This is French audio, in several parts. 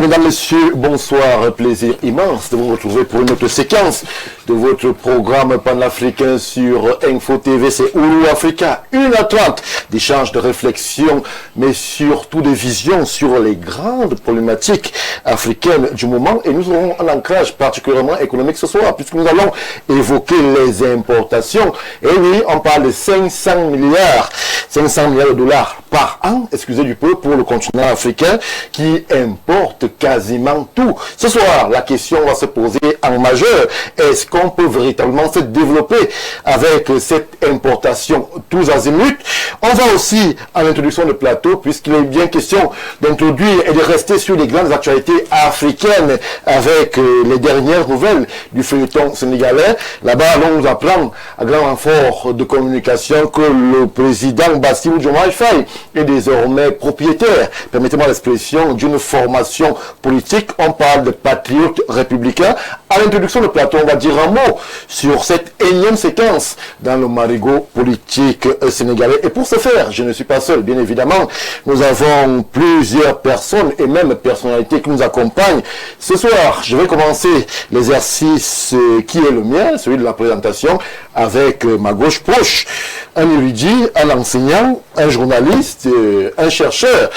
Mesdames, Messieurs, bonsoir, plaisir immense de vous retrouver pour une autre séquence de votre programme panafricain sur Info TV, c'est Oulu Africa, 1h30 d'échanges de réflexion, mais surtout des visions sur les grandes problématiques africaines du moment. Et nous aurons un ancrage particulièrement économique ce soir, puisque nous allons évoquer les importations. Et oui, on parle de 500 milliards de dollars par an, excusez du peu, pour le continent africain qui importe quasiment tout. Ce soir, la question va se poser en majeur. Est-ce qu'on peut véritablement se développer avec cette importation tous azimuts? On va aussi, en introduction de plateau, puisqu'il est bien question d'introduire et de rester sur les grandes actualités africaines avec les dernières nouvelles du feuilleton sénégalais. Là-bas, on nous apprend à grand renfort de communication que le président Bassirou Diomaye Faye est désormais propriétaire, permettez-moi l'expression, d'une formation politique. On parle de patriotes républicains. À l'introduction de plateau, on va dire un mot sur cette énième séquence dans le marigot politique sénégalais. Et pour ce faire, je ne suis pas seul, bien évidemment. Nous avons plusieurs personnes et même personnalités qui nous accompagnent. Ce soir, je vais commencer l'exercice qui est le mien, celui de la présentation, avec ma gauche proche, un érudit, un enseignant, un journaliste, un chercheur.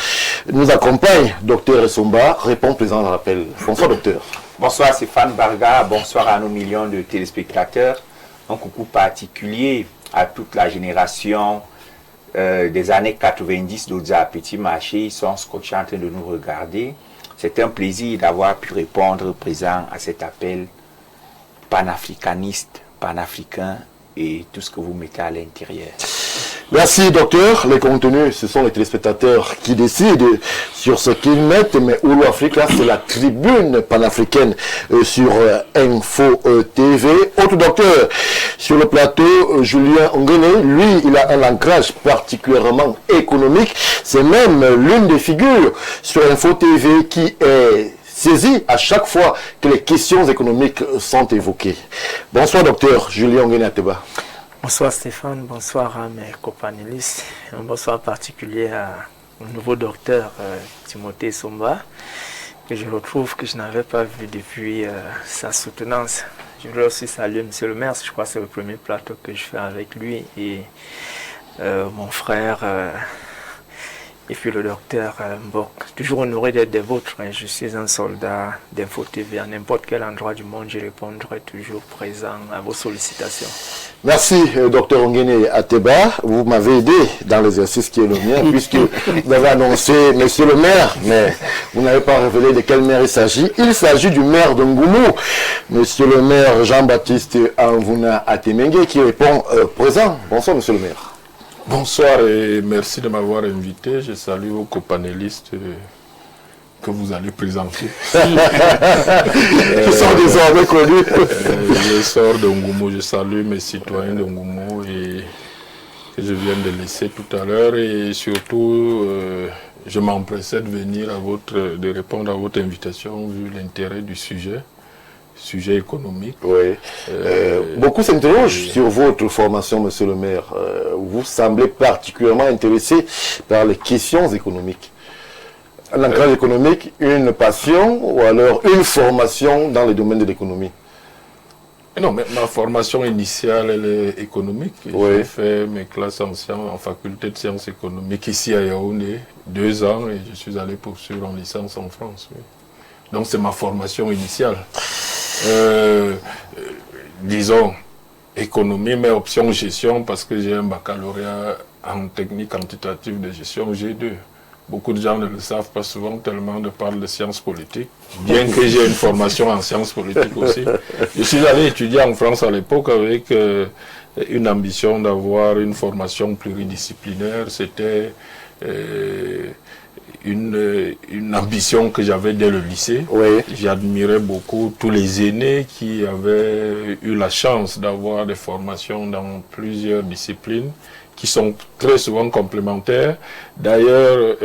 Nous accompagne, docteur Essomba, répond présent à l'appel. Bonsoir, docteur. Bonsoir Stéphane Barga, bonsoir à nos millions de téléspectateurs. Un coucou particulier à toute la génération des années 90 d'Oza Petit Marché. Ils sont scotchés en train de nous regarder. C'est un plaisir d'avoir pu répondre présent à cet appel panafricaniste, panafricain et tout ce que vous mettez à l'intérieur. Merci docteur. Les contenus, ce sont les téléspectateurs qui décident sur ce qu'ils mettent, mais Oulu Africa, c'est la tribune panafricaine sur Info TV. Autre docteur, sur le plateau, Julien Onguene, lui, il a un ancrage particulièrement économique. C'est même l'une des figures sur Info TV qui est saisi à chaque fois que les questions économiques sont évoquées. Bonsoir docteur Julien Onguene Ateba. Bonsoir Stéphane, bonsoir à mes companélistes, un bonsoir particulier au nouveau docteur Timothée Somba, que je retrouve, que je n'avais pas vu depuis sa soutenance. Je voudrais aussi saluer M. le maire, je crois que c'est le premier plateau que je fais avec lui, et mon frère, et puis le docteur Mbok. Toujours honoré d'être des vôtres, je suis un soldat d'Info TV, à n'importe quel endroit du monde, je répondrai toujours présent à vos sollicitations. Merci, docteur Onguene Ateba. Vous m'avez aidé dans l'exercice qui est le mien, puisque vous avez annoncé monsieur le maire, mais vous n'avez pas révélé de quel maire il s'agit. Il s'agit du maire de Ngoumou, monsieur le maire Jean-Baptiste Anvouna Atemengue, qui répond présent. Bonsoir, monsieur le maire. Bonsoir et merci de m'avoir invité. Je salue vos copanélistes que vous allez présenter. Ils sont désormais connus. Je sors de Ngoumou, je salue mes citoyens de Ngoumou et que je viens de laisser tout à l'heure, et surtout je m'empressais de venir de répondre à votre invitation vu l'intérêt du sujet économique. Oui. Beaucoup s'interrogent sur votre formation, monsieur le maire. Vous semblez particulièrement intéressé par les questions économiques. Un ancrage économique, une passion ou alors une formation dans le domaine de l'économie? Non, mais ma formation initiale, elle est économique. Oui. J'ai fait mes classes en faculté de sciences économiques ici à Yaoundé, 2 ans, et je suis allé poursuivre en licence en France. Oui. Donc c'est ma formation initiale. Disons, économie, mais option gestion, parce que j'ai un baccalauréat en technique quantitative de gestion G2. Beaucoup de gens ne le savent pas souvent, tellement on parle de sciences politiques, bien que j'ai une formation en sciences politiques aussi. Je suis allé étudier en France à l'époque avec une ambition d'avoir une formation pluridisciplinaire. C'était une ambition que j'avais dès le lycée. Oui. J'admirais beaucoup tous les aînés qui avaient eu la chance d'avoir des formations dans plusieurs disciplines qui sont très souvent complémentaires. D'ailleurs,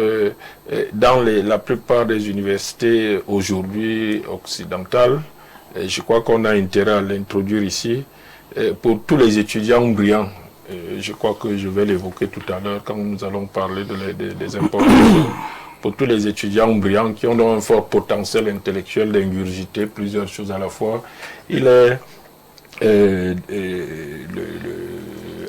dans la plupart des universités aujourd'hui occidentales, je crois qu'on a intérêt à l'introduire ici, pour tous les étudiants brillants. Je crois que je vais l'évoquer tout à l'heure quand nous allons parler des importations. Pour tous les étudiants brillants qui ont un fort potentiel intellectuel d'ingurgiter plusieurs choses à la fois, il est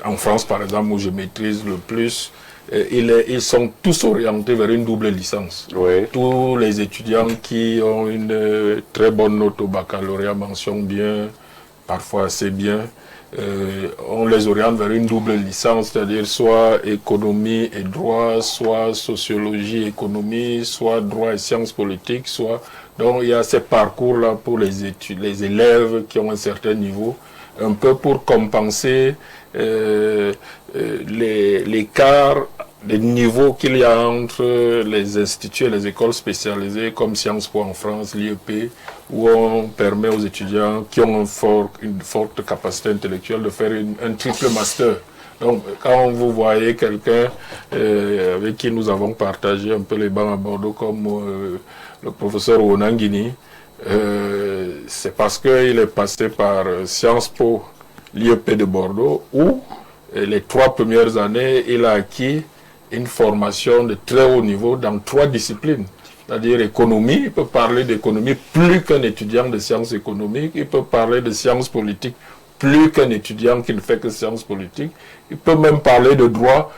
en France, par exemple, où je maîtrise le plus, ils sont tous orientés vers une double licence. Oui. Tous les étudiants qui ont une très bonne note au baccalauréat, mention bien, parfois assez bien, on les oriente vers une double licence, c'est-à-dire soit économie et droit, soit sociologie et économie, soit droit et sciences politiques, soit... Donc il y a ces parcours-là pour les élèves qui ont un certain niveau, un peu pour compenser l'écart des niveaux qu'il y a entre les instituts et les écoles spécialisées comme Sciences Po en France, l'IEP, où on permet aux étudiants qui ont une forte capacité intellectuelle de faire un triple master. Donc, quand vous voyez quelqu'un avec qui nous avons partagé un peu les bancs à Bordeaux, comme le professeur Onangini, c'est parce qu'il est passé par Sciences Po, l'IEP de Bordeaux, où les 3 premières années, il a acquis une formation de très haut niveau dans 3 disciplines. C'est-à-dire économie, il peut parler d'économie plus qu'un étudiant de sciences économiques, il peut parler de sciences politiques plus qu'un étudiant qui ne fait que sciences politiques, il peut même parler de droit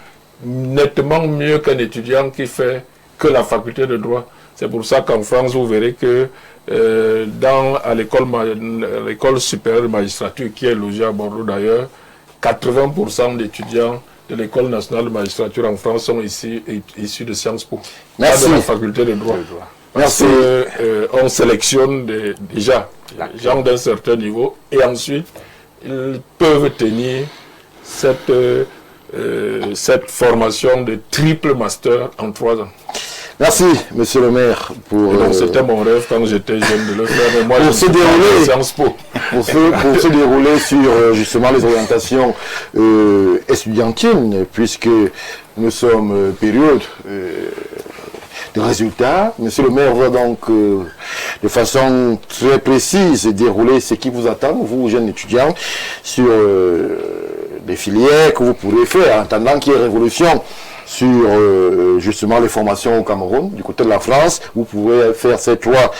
nettement mieux qu'un étudiant qui fait que la faculté de droit. C'est pour ça qu'en France, vous verrez que à l'école supérieure de magistrature, qui est logée à Bordeaux d'ailleurs, 80% d'étudiants de l'école nationale de magistrature en France sont issus de Sciences Po, pas de la faculté de droit. Merci. On sélectionne déjà les gens d'un certain niveau et ensuite ils peuvent tenir cette formation de triple master en 3 ans. Merci, monsieur le maire, pour... C'était mon rêve quand j'étais jeune de le faire, mais moi pour je se suis dérouler, Sciences Po. pour se dérouler sur justement les orientations estudiantines, puisque nous sommes période de résultats. Monsieur le maire va donc de façon très précise dérouler ce qui vous attend, vous jeunes étudiants, sur des filières que vous pourrez faire en attendant qu'il y ait révolution sur justement les formations au Cameroun, du côté de la France. Vous pouvez faire ces trois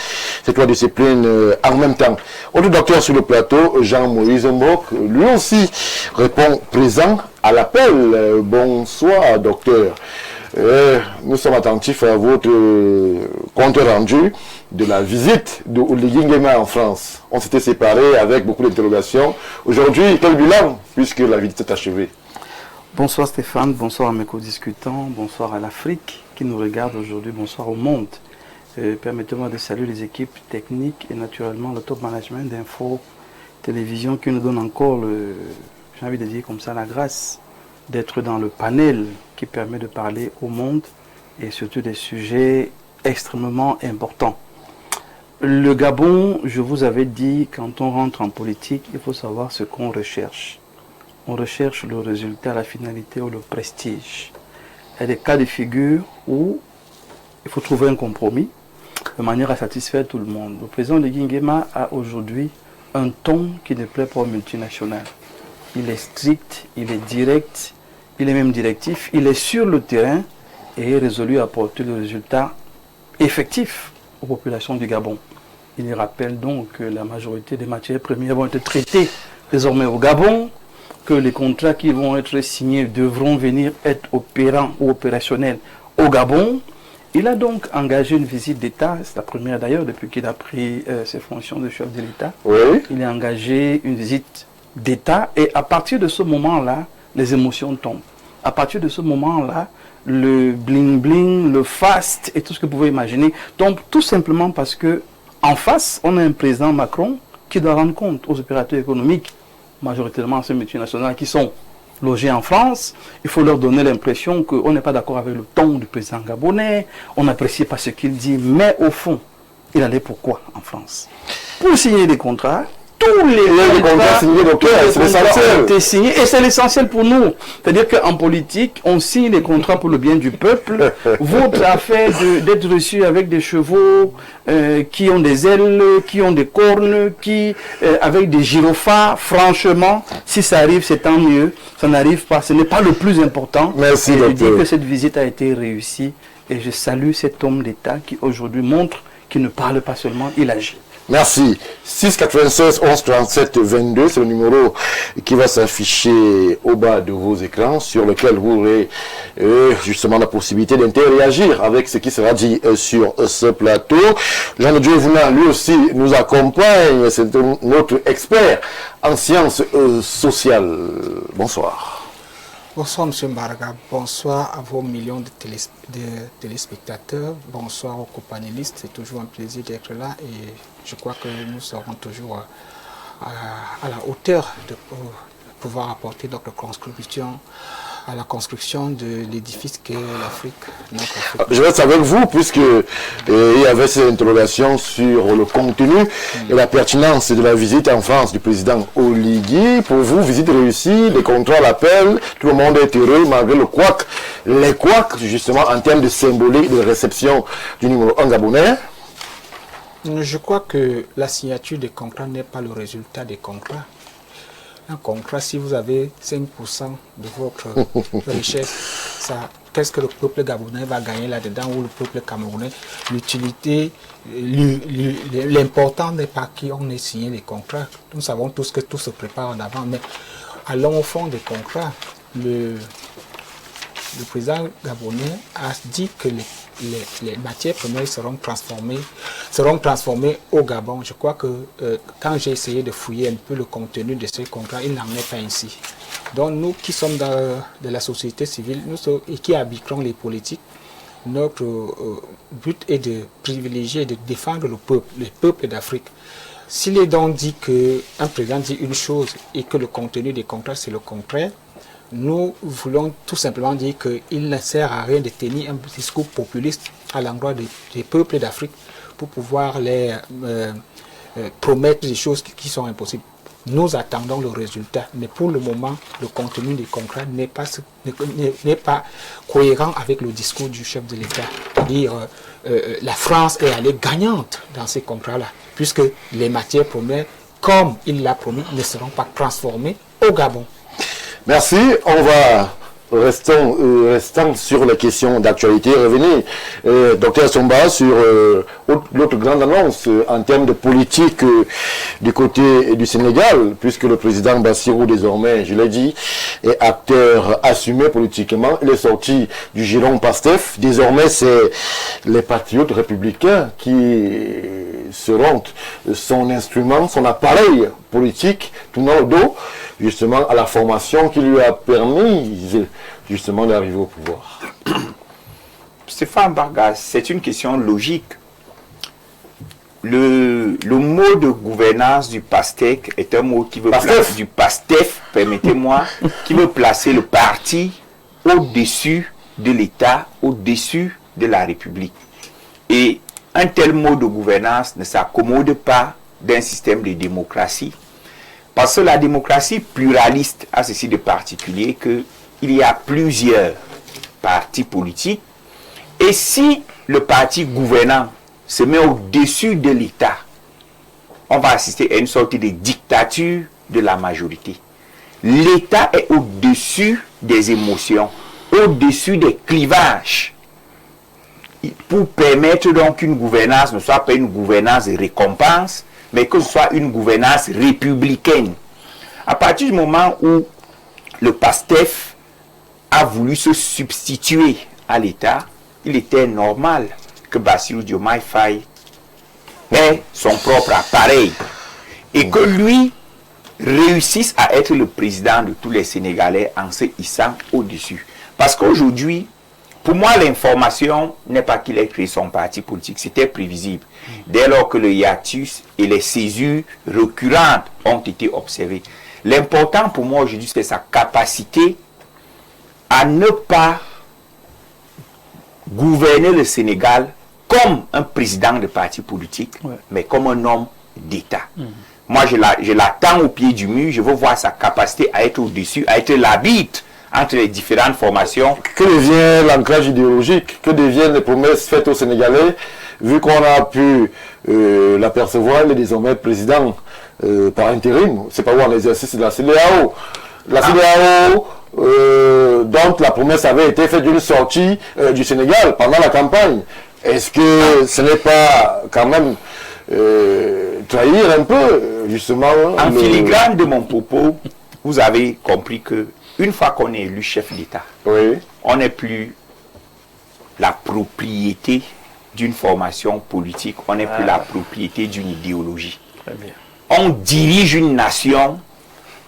disciplines en même temps. Autre docteur sur le plateau, Jean-Moïse Mbok, lui aussi répond présent à l'appel. Bonsoir docteur. Nous sommes attentifs à votre compte rendu de la visite de Oligui Nguema en France. On s'était séparés avec beaucoup d'interrogations. Aujourd'hui, quel bilan, puisque la visite est achevée? Bonsoir Stéphane, bonsoir à mes co-discutants, bonsoir à l'Afrique qui nous regarde aujourd'hui, bonsoir au monde. Permettez-moi de saluer les équipes techniques et naturellement le top management d'Info Télévision qui nous donne encore, j'ai envie de dire comme ça, la grâce d'être dans le panel qui permet de parler au monde et surtout des sujets extrêmement importants. Le Gabon, je vous avais dit, quand on rentre en politique, il faut savoir ce qu'on recherche. On recherche le résultat, la finalité ou le prestige. Il y a des cas de figure où il faut trouver un compromis de manière à satisfaire tout le monde. Le président de Nguema a aujourd'hui un ton qui ne plaît pas aux multinationales. Il est strict, il est direct, il est même directif, il est sur le terrain et est résolu à apporter le résultat effectif aux populations du Gabon. Il rappelle donc que la majorité des matières premières vont être traitées désormais au Gabon, que les contrats qui vont être signés devront venir être opérants ou opérationnels au Gabon. Il a donc engagé une visite d'État, c'est la première d'ailleurs depuis qu'il a pris ses fonctions de chef de l'État. Oui. Il a engagé une visite d'État et à partir de ce moment-là, les émotions tombent. À partir de ce moment-là, le bling-bling, le fast et tout ce que vous pouvez imaginer tombe tout simplement parce que en face, on a un président Macron qui doit rendre compte aux opérateurs économiques, majoritairement ces multinationales qui sont logés en France. Il faut leur donner l'impression qu'on n'est pas d'accord avec le ton du président gabonais, on n'apprécie pas ce qu'il dit, mais au fond, il allait pourquoi en France? Pour signer des contrats. Tous les contrats signés, c'est l'essentiel. Ont été signés et c'est l'essentiel pour nous. C'est-à-dire qu'en politique, on signe les contrats pour le bien du peuple. Votre affaire d'être reçu avec des chevaux qui ont des ailes, qui ont des cornes, avec des gyrophares, franchement, si ça arrive, c'est tant mieux. Ça n'arrive pas, ce n'est pas le plus important. Merci, et je dis que cette visite a été réussie et je salue cet homme d'État qui aujourd'hui montre qu'il ne parle pas seulement, il agit. Merci. 696 11 37 22, c'est le numéro qui va s'afficher au bas de vos écrans, sur lequel vous aurez justement la possibilité d'interagir avec ce qui sera dit sur ce plateau. Jean de Dieu Vouna, lui aussi, nous accompagne. C'est notre expert en sciences sociales. Bonsoir. Bonsoir M. Mbarga, bonsoir à vos millions de téléspectateurs, bonsoir aux co-panélistes, c'est toujours un plaisir d'être là et je crois que nous serons toujours à la hauteur de pouvoir apporter notre contribution à la construction de l'édifice qu'est l'Afrique. Je reste avec vous puisque il y avait ces interrogations sur le contenu et la pertinence de la visite en France du président Oligui. Pour vous, visite réussie, les contrats l'appellent, tout le monde est heureux malgré le couac. Les couacs, justement, en termes de symbolique de réception du numéro 1 gabonais. Je crois que la signature des contrats n'est pas le résultat des contrats. Un contrat, si vous avez 5% de votre richesse, qu'est-ce que le peuple gabonais va gagner là-dedans ou le peuple camerounais? L'utilité, l'important n'est pas qui on ait signé les contrats. Nous savons tous que tout se prépare en avant, mais allons au fond des contrats. Le président gabonais a dit que les matières premières seront transformées au Gabon. Je crois que quand j'ai essayé de fouiller un peu le contenu de ces contrats, il n'en est pas ainsi. Donc nous qui sommes de la société civile et qui habitons les politiques, notre but est de privilégier et de défendre le peuple d'Afrique. S'il est donc dit qu'un président dit une chose et que le contenu des contrats c'est le contraire, nous voulons tout simplement dire qu'il ne sert à rien de tenir un discours populiste à l'endroit des peuples d'Afrique pour pouvoir les promettre des choses qui sont impossibles. Nous attendons le résultat, mais pour le moment, le contenu des contrats n'est pas cohérent avec le discours du chef de l'État. C'est-à-dire la France est allée gagnante dans ces contrats-là, puisque les matières premières, comme il l'a promis, ne seront pas transformées au Gabon. Merci. On va, restant sur les questions d'actualité, revenir, Dr Somba, sur l'autre grande annonce en termes de politique du côté du Sénégal, puisque le président Bassirou, désormais, je l'ai dit, est acteur assumé politiquement. Il est sorti du giron PASTEF. Désormais, c'est les patriotes républicains qui seront son instrument, son appareil politique, tournant le dos justement à la formation qui lui a permis justement d'arriver au pouvoir. Stéphane Bargas, c'est une question logique. Le mot de gouvernance du PASTEF est un mot qui veut placer, du PASTEF, permettez-moi, qui veut placer le parti au-dessus de l'État, au-dessus de la République. Et un tel mot de gouvernance ne s'accommode pas d'un système de démocratie. Parce que la démocratie pluraliste a ceci de particulier qu'il y a plusieurs partis politiques. Et si le parti gouvernant se met au-dessus de l'État, on va assister à une sorte de dictature de la majorité. L'État est au-dessus des émotions, au-dessus des clivages. pour permettre donc qu'une gouvernance ne soit pas une gouvernance de récompense, mais que ce soit une gouvernance républicaine. À partir du moment où le PASTEF a voulu se substituer à l'État, il était normal que Bassirou Diomaye Faye ait son propre appareil et que lui réussisse à être le président de tous les Sénégalais en se hissant au-dessus. Parce qu'aujourd'hui, pour moi, l'information n'est pas qu'il ait créé son parti politique, c'était prévisible. Dès lors que le hiatus et les césures récurrentes ont été observées. L'important pour moi aujourd'hui, c'est sa capacité à ne pas gouverner le Sénégal comme un président de parti politique, mais comme un homme d'État. Moi, je l'attends au pied du mur, je veux voir sa capacité à être au-dessus, à être l'arbitre entre les différentes formations. Que devient l'ancrage idéologique? Que deviennent les promesses faites aux Sénégalais? Vu qu'on a pu l'apercevoir, il est désormais président par intérim. C'est pas où en exercice de la CEDEAO. La CEDEAO, dont la promesse avait été faite d'une sortie du Sénégal pendant la campagne. Est-ce que ce n'est pas quand même trahir un peu, justement... En filigrane de mon propos, vous avez compris que une fois qu'on est élu chef d'État, on n'est plus la propriété d'une formation politique, on n'est plus la propriété d'une idéologie. Très bien. On dirige une nation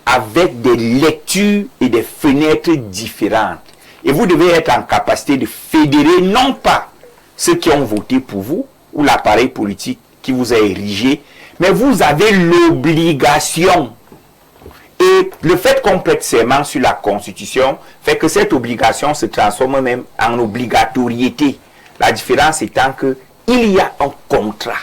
avec des lectures et des fenêtres différentes. Et vous devez être en capacité de fédérer non pas ceux qui ont voté pour vous ou l'appareil politique qui vous a érigé, mais vous avez l'obligation. Et le fait qu'on prête serment sur la Constitution fait que cette obligation se transforme même en obligatoriété. La différence étant qu'il y a un contrat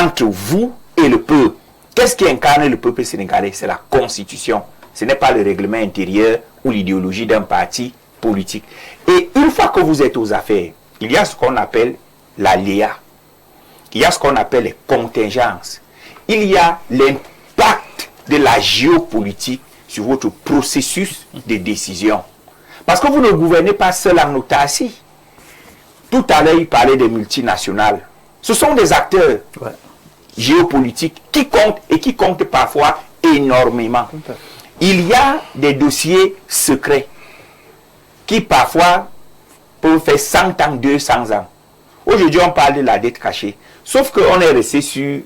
entre vous et le peuple. Qu'est-ce qui incarne le peuple sénégalais? C'est la Constitution. Ce n'est pas le règlement intérieur ou l'idéologie d'un parti politique. Et une fois que vous êtes aux affaires, il y a ce qu'on appelle l'aléa. Il y a ce qu'on appelle les contingences. Il y a l'impact de la géopolitique sur votre processus de décision. Parce que vous ne gouvernez pas seul en autarcie. Tout à l'heure, il parlait des multinationales. Ce sont des acteurs géopolitiques qui comptent et qui comptent parfois énormément. Il y a des dossiers secrets qui parfois peuvent faire 100 ans, 200 ans. Aujourd'hui, on parle de la dette cachée. Sauf qu'on est resté sur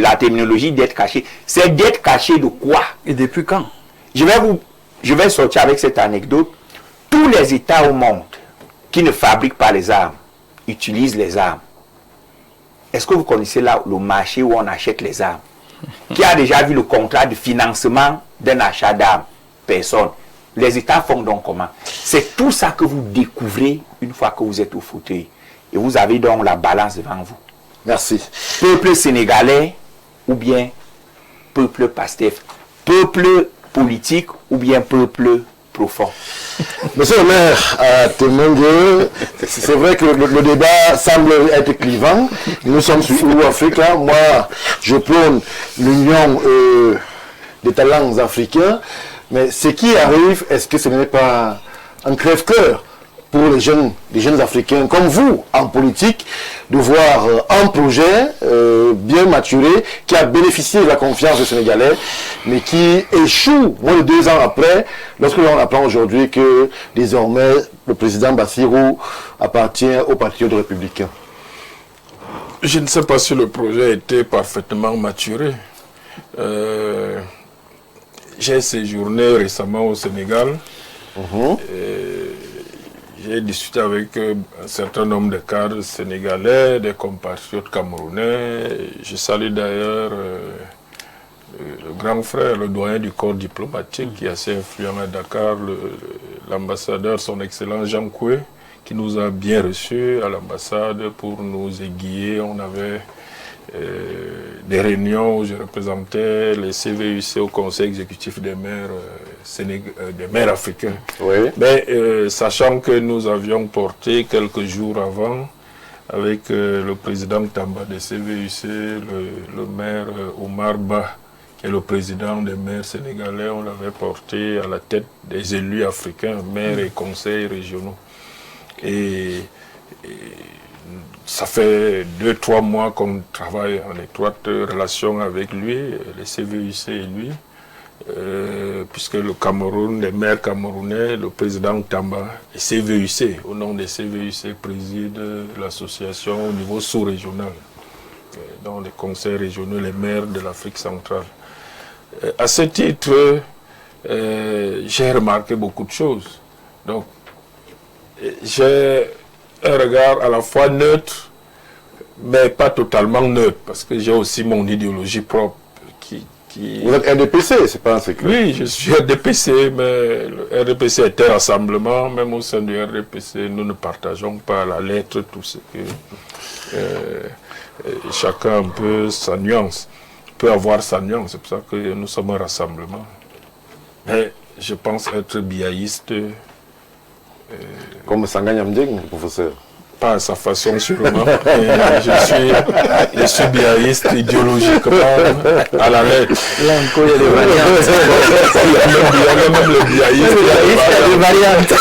la terminologie dette cachée. C'est dette cachée de quoi? Et depuis quand? Je vais sortir avec cette anecdote. Tous les États au monde qui ne fabriquent pas les armes utilisent les armes. Est-ce que vous connaissez là le marché où on achète les armes? Qui a déjà vu le contrat de financement d'un achat d'armes? Personne. Les États font donc comment? C'est tout ça que vous découvrez une fois que vous êtes au fauteuil. Et vous avez donc la balance devant vous. Merci. Peuple sénégalais ou bien peuple PASTEF? Peuple politique ou bien peuple profond? Monsieur le maire, à Temengue, c'est vrai que le débat semble être clivant. Nous sommes sur Oulou Africa. Moi, je prône l'union des talents africains. Mais ce qui arrive, est-ce que ce n'est pas un crève-cœur pour les jeunes Africains comme vous, en politique, de voir un projet bien maturé, qui a bénéficié de la confiance des Sénégalais, mais qui échoue moins de 2 ans après, lorsque l'on apprend aujourd'hui que désormais le président Bassirou appartient au Parti républicain? Je ne sais pas si le projet était parfaitement maturé. J'ai séjourné récemment au Sénégal. J'ai discuté avec un certain nombre de cadres sénégalais, des compatriotes camerounais. Je salue d'ailleurs le grand frère, le doyen du corps diplomatique qui est assez influent à Dakar, l'ambassadeur, son excellence Jean Koué, qui nous a bien reçus à l'ambassade pour nous aiguiller. On avait des réunions où je représentais les CVUC au Conseil exécutif des maires, des maires africains. Mais sachant que nous avions porté quelques jours avant avec le président Tamba des CVUC, le maire Omar Ba, qui est le président des maires sénégalais, on l'avait porté à la tête des élus africains, maires et conseils régionaux. Et Ça fait 2-3 mois qu'on travaille en étroite relation avec lui, les CVUC et lui, puisque le Cameroun, les maires camerounais, le président Tamba et CVUC, au nom des CVUC, préside l'association au niveau sous-régional, dans les conseils régionaux, les maires de l'Afrique centrale. À ce titre, j'ai remarqué beaucoup de choses. Donc, j'ai un regard à la fois neutre, mais pas totalement neutre, parce que j'ai aussi mon idéologie propre. Vous êtes RDPC, c'est pas un secret. Oui, je suis RDPC, mais le RDPC est un rassemblement. Même au sein du RDPC, nous ne partageons pas à la lettre tout ce que... chacun un peu sa nuance, peut avoir sa nuance, c'est pour ça que nous sommes un rassemblement. Mais je pense être biaïste. Comme Sanganya Mding, professeur. Pas à sa façon sûrement. je suis biaïste idéologiquement à la lettre. Là encore, il y a des variantes. Il y a même le biaïste. Il y a des variantes.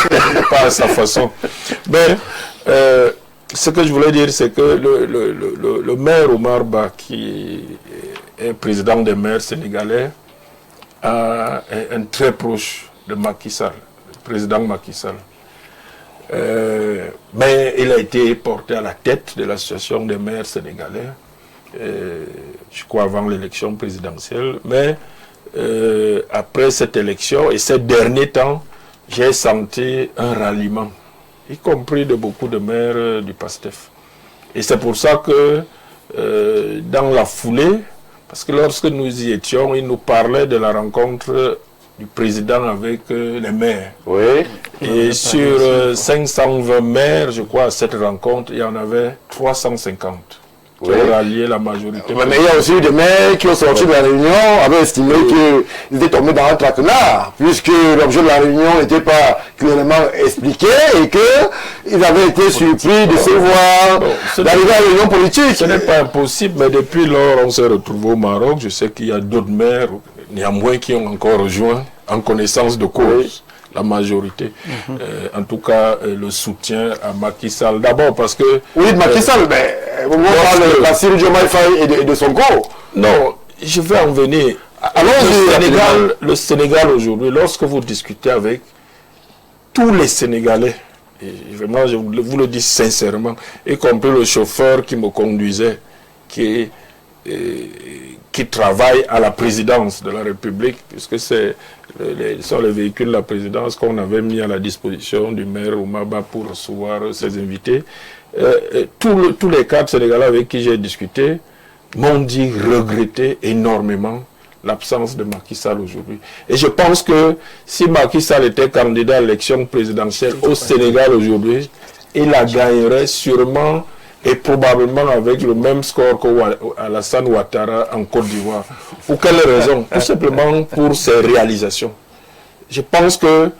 Pas à sa façon. Mais ce que je voulais dire, c'est que le maire Omar Ba, qui est président des maires sénégalais, est un très proche de Macky Sall, le président Macky Sall. Mais il a été porté à la tête de l'association des maires sénégalais, je crois avant l'élection présidentielle. Mais après cette élection et ces derniers temps, j'ai senti un ralliement, y compris de beaucoup de maires du PASTEF. Et c'est pour ça que dans la foulée, parce que lorsque nous y étions, il nous parlait de la rencontre du président avec les maires. Oui. Et sur 520 maires, je crois, à cette rencontre, il y en avait 350 qui ont rallié la majorité. Mais il y a aussi eu des maires qui ont sorti de la réunion, avaient estimé qu'ils étaient tombés dans un traquenard, puisque l'objet de la réunion n'était pas clairement expliqué et qu'ils avaient été surpris de se voir d'arriver à la réunion politique. Ce n'est pas impossible, mais depuis lors, on s'est retrouvés au Maroc. Je sais qu'il y a d'autres maires, néanmoins, qui ont encore rejoint en connaissance de cause. La majorité. En tout cas, le soutien à Macky Sall. D'abord parce que... Oui, Macky Sall, mais vous parlez de Bassirou Diomaye Faye et de son corps. Non, je vais en venir. Alors, le Sénégal aujourd'hui, lorsque vous discutez avec tous les Sénégalais, et vraiment, je vous le dis sincèrement, y compris le chauffeur qui me conduisait, qui travaille à la présidence de la République, puisque ce sont les véhicules de la présidence qu'on avait mis à la disposition du maire Oumaba pour recevoir ses invités. Tous les cadres sénégalais avec qui j'ai discuté m'ont dit regretter énormément l'absence de Macky Sall aujourd'hui. Et je pense que si Macky Sall était candidat à l'élection présidentielle au Sénégal aujourd'hui, il la gagnerait sûrement et probablement avec le même score qu'Alassane Ouattara en Côte d'Ivoire. Pour quelle raison? Tout simplement pour ses réalisations. Je pense que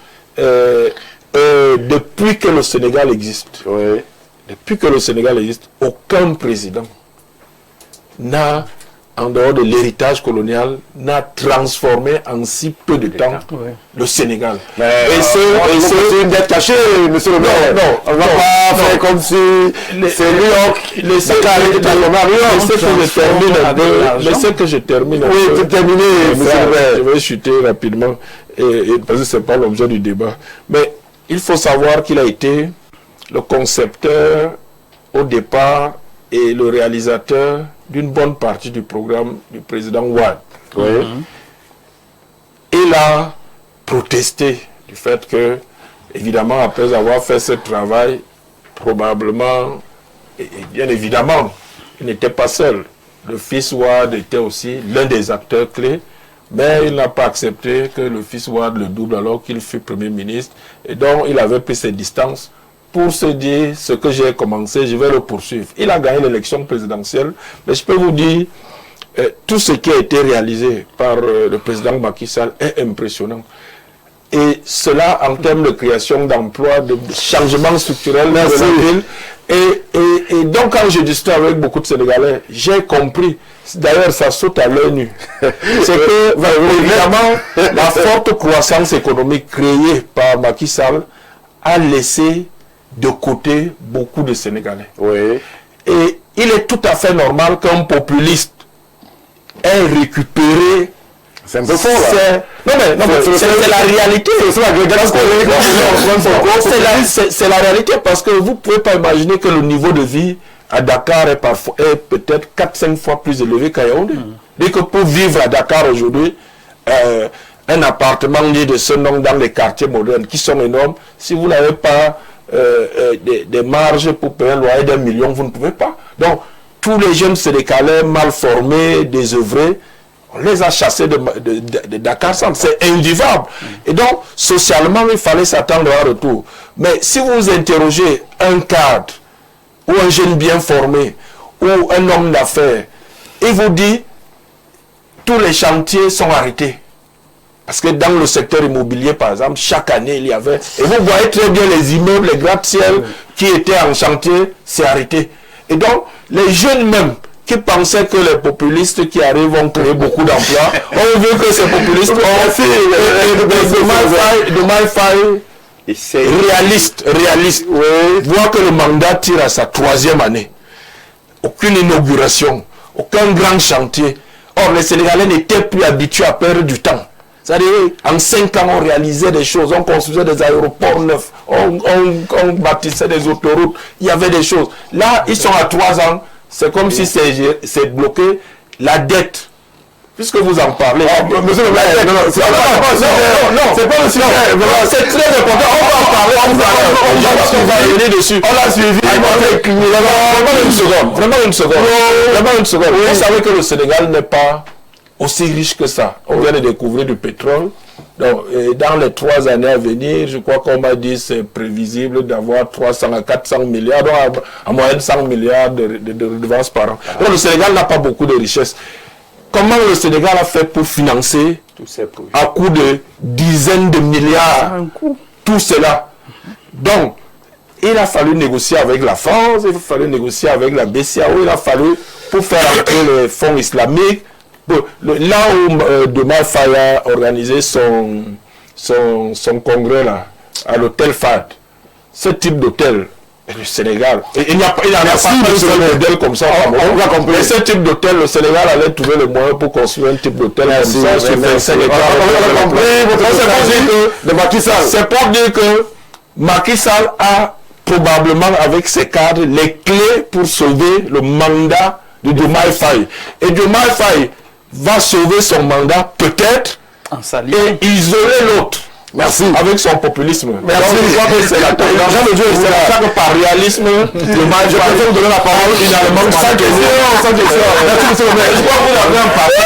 depuis que le Sénégal existe, aucun président n'a, en dehors de l'héritage colonial, n'a transformé en si peu de temps le Sénégal. Mais c'est une dette cachée, monsieur le maire. Non, on ne va pas faire comme si c'est New York. Laissez que je termine un peu. Oui, c'est terminé, monsieur le maire. Je vais chuter rapidement, parce que ce n'est pas l'objet du débat. Mais il faut savoir qu'il a été le concepteur au départ et le réalisateur d'une bonne partie du programme du président Wade. Il a protesté du fait que, évidemment, après avoir fait ce travail, probablement, et bien évidemment, il n'était pas seul. Le fils Wade était aussi l'un des acteurs clés, mais il n'a pas accepté que le fils Wade le double alors qu'il fut Premier ministre. Et donc, il avait pris ses distances pour se dire, ce que j'ai commencé, je vais le poursuivre. Il a gagné l'élection présidentielle, mais je peux vous dire, tout ce qui a été réalisé par le président Macky Sall est impressionnant. Et cela en termes de création d'emplois, de changement structurel de la ville. Et donc, quand je discute avec beaucoup de Sénégalais, j'ai compris, d'ailleurs ça saute à l'œil nu, c'est que, évidemment, la forte croissance économique créée par Macky Sall a laissé de côté beaucoup de Sénégalais. Oui. Et il est tout à fait normal qu'un populiste ait récupéré. C'est un peu fort là. Non mais c'est la réalité. C'est la réalité parce que vous ne pouvez pas imaginer que le niveau de vie à Dakar est peut-être 4-5 fois plus élevé qu'à Yaoundé. Dès que pour vivre à Dakar aujourd'hui, un appartement lié de ce nom dans les quartiers modernes qui sont énormes, si vous n'avez pas des marges pour payer un loyer d'1 million, vous ne pouvez pas. Donc, tous les jeunes Sénégalais mal formés, désœuvrés, on les a chassés de Dakar Centre. C'est invivable. Et donc, socialement, il fallait s'attendre à un retour. Mais si vous interrogez un cadre, ou un jeune bien formé, ou un homme d'affaires, il vous dit, tous les chantiers sont arrêtés. Parce que dans le secteur immobilier, par exemple, chaque année, il y avait... Et vous voyez très bien les immeubles, les gratte-ciel qui étaient en chantier, c'est arrêté. Et donc, les jeunes même, qui pensaient que les populistes qui arrivent vont créer beaucoup d'emplois, on veut que ces populistes ont réaliste, voient que le mandat tire à sa 3e année. Aucune inauguration, aucun grand chantier. Or, les Sénégalais n'étaient plus habitués à perdre du temps. C'est-à-dire, en 5 ans, on réalisait des choses, on construisait des aéroports neufs, on bâtissait des autoroutes, il y avait des choses. Là, ils sont à 3 ans, c'est comme si c'est bloqué. La dette, puisque vous en parlez. Monsieur le maire, c'est pas le sujet. C'est très important, on va en parler, on va revenir dessus. On l'a suivi. Vraiment une seconde. Vous savez que le Sénégal n'est pas aussi riche que ça. On vient de découvrir du pétrole. Donc, dans les 3 années à venir, je crois qu'on m'a dit c'est prévisible d'avoir 300 à 400 milliards, donc en moyenne 100 milliards de redevances par an. Donc le Sénégal n'a pas beaucoup de richesses. Comment le Sénégal a fait pour financer à coût de dizaines de milliards tout cela? Donc, il a fallu négocier avec la France, il a fallu négocier avec la BCAO, il a fallu pour faire entrer les fonds islamiques. Là où Diomaye Faye a organisé son congrès là, à l'hôtel FAD, ce type d'hôtel, le Sénégal, il n'y en a pas un seul modèle comme ça. On va comprendre. Ce type d'hôtel, le Sénégal allait trouver le moyen pour construire un type d'hôtel comme ça sur 25 hectares. C'est pour dire que Macky Sall a probablement avec ses cadres les clés pour sauver le mandat de Diomaye Faye. Et Diomaye Faye va sauver son mandat peut-être et isoler l'autre. Merci. Avec son populisme. Merci. C'est la par réalisme. Je préfère vous donner la parole finalement. Sans question. Merci monsieur le maire. Je crois que vous avez un parti.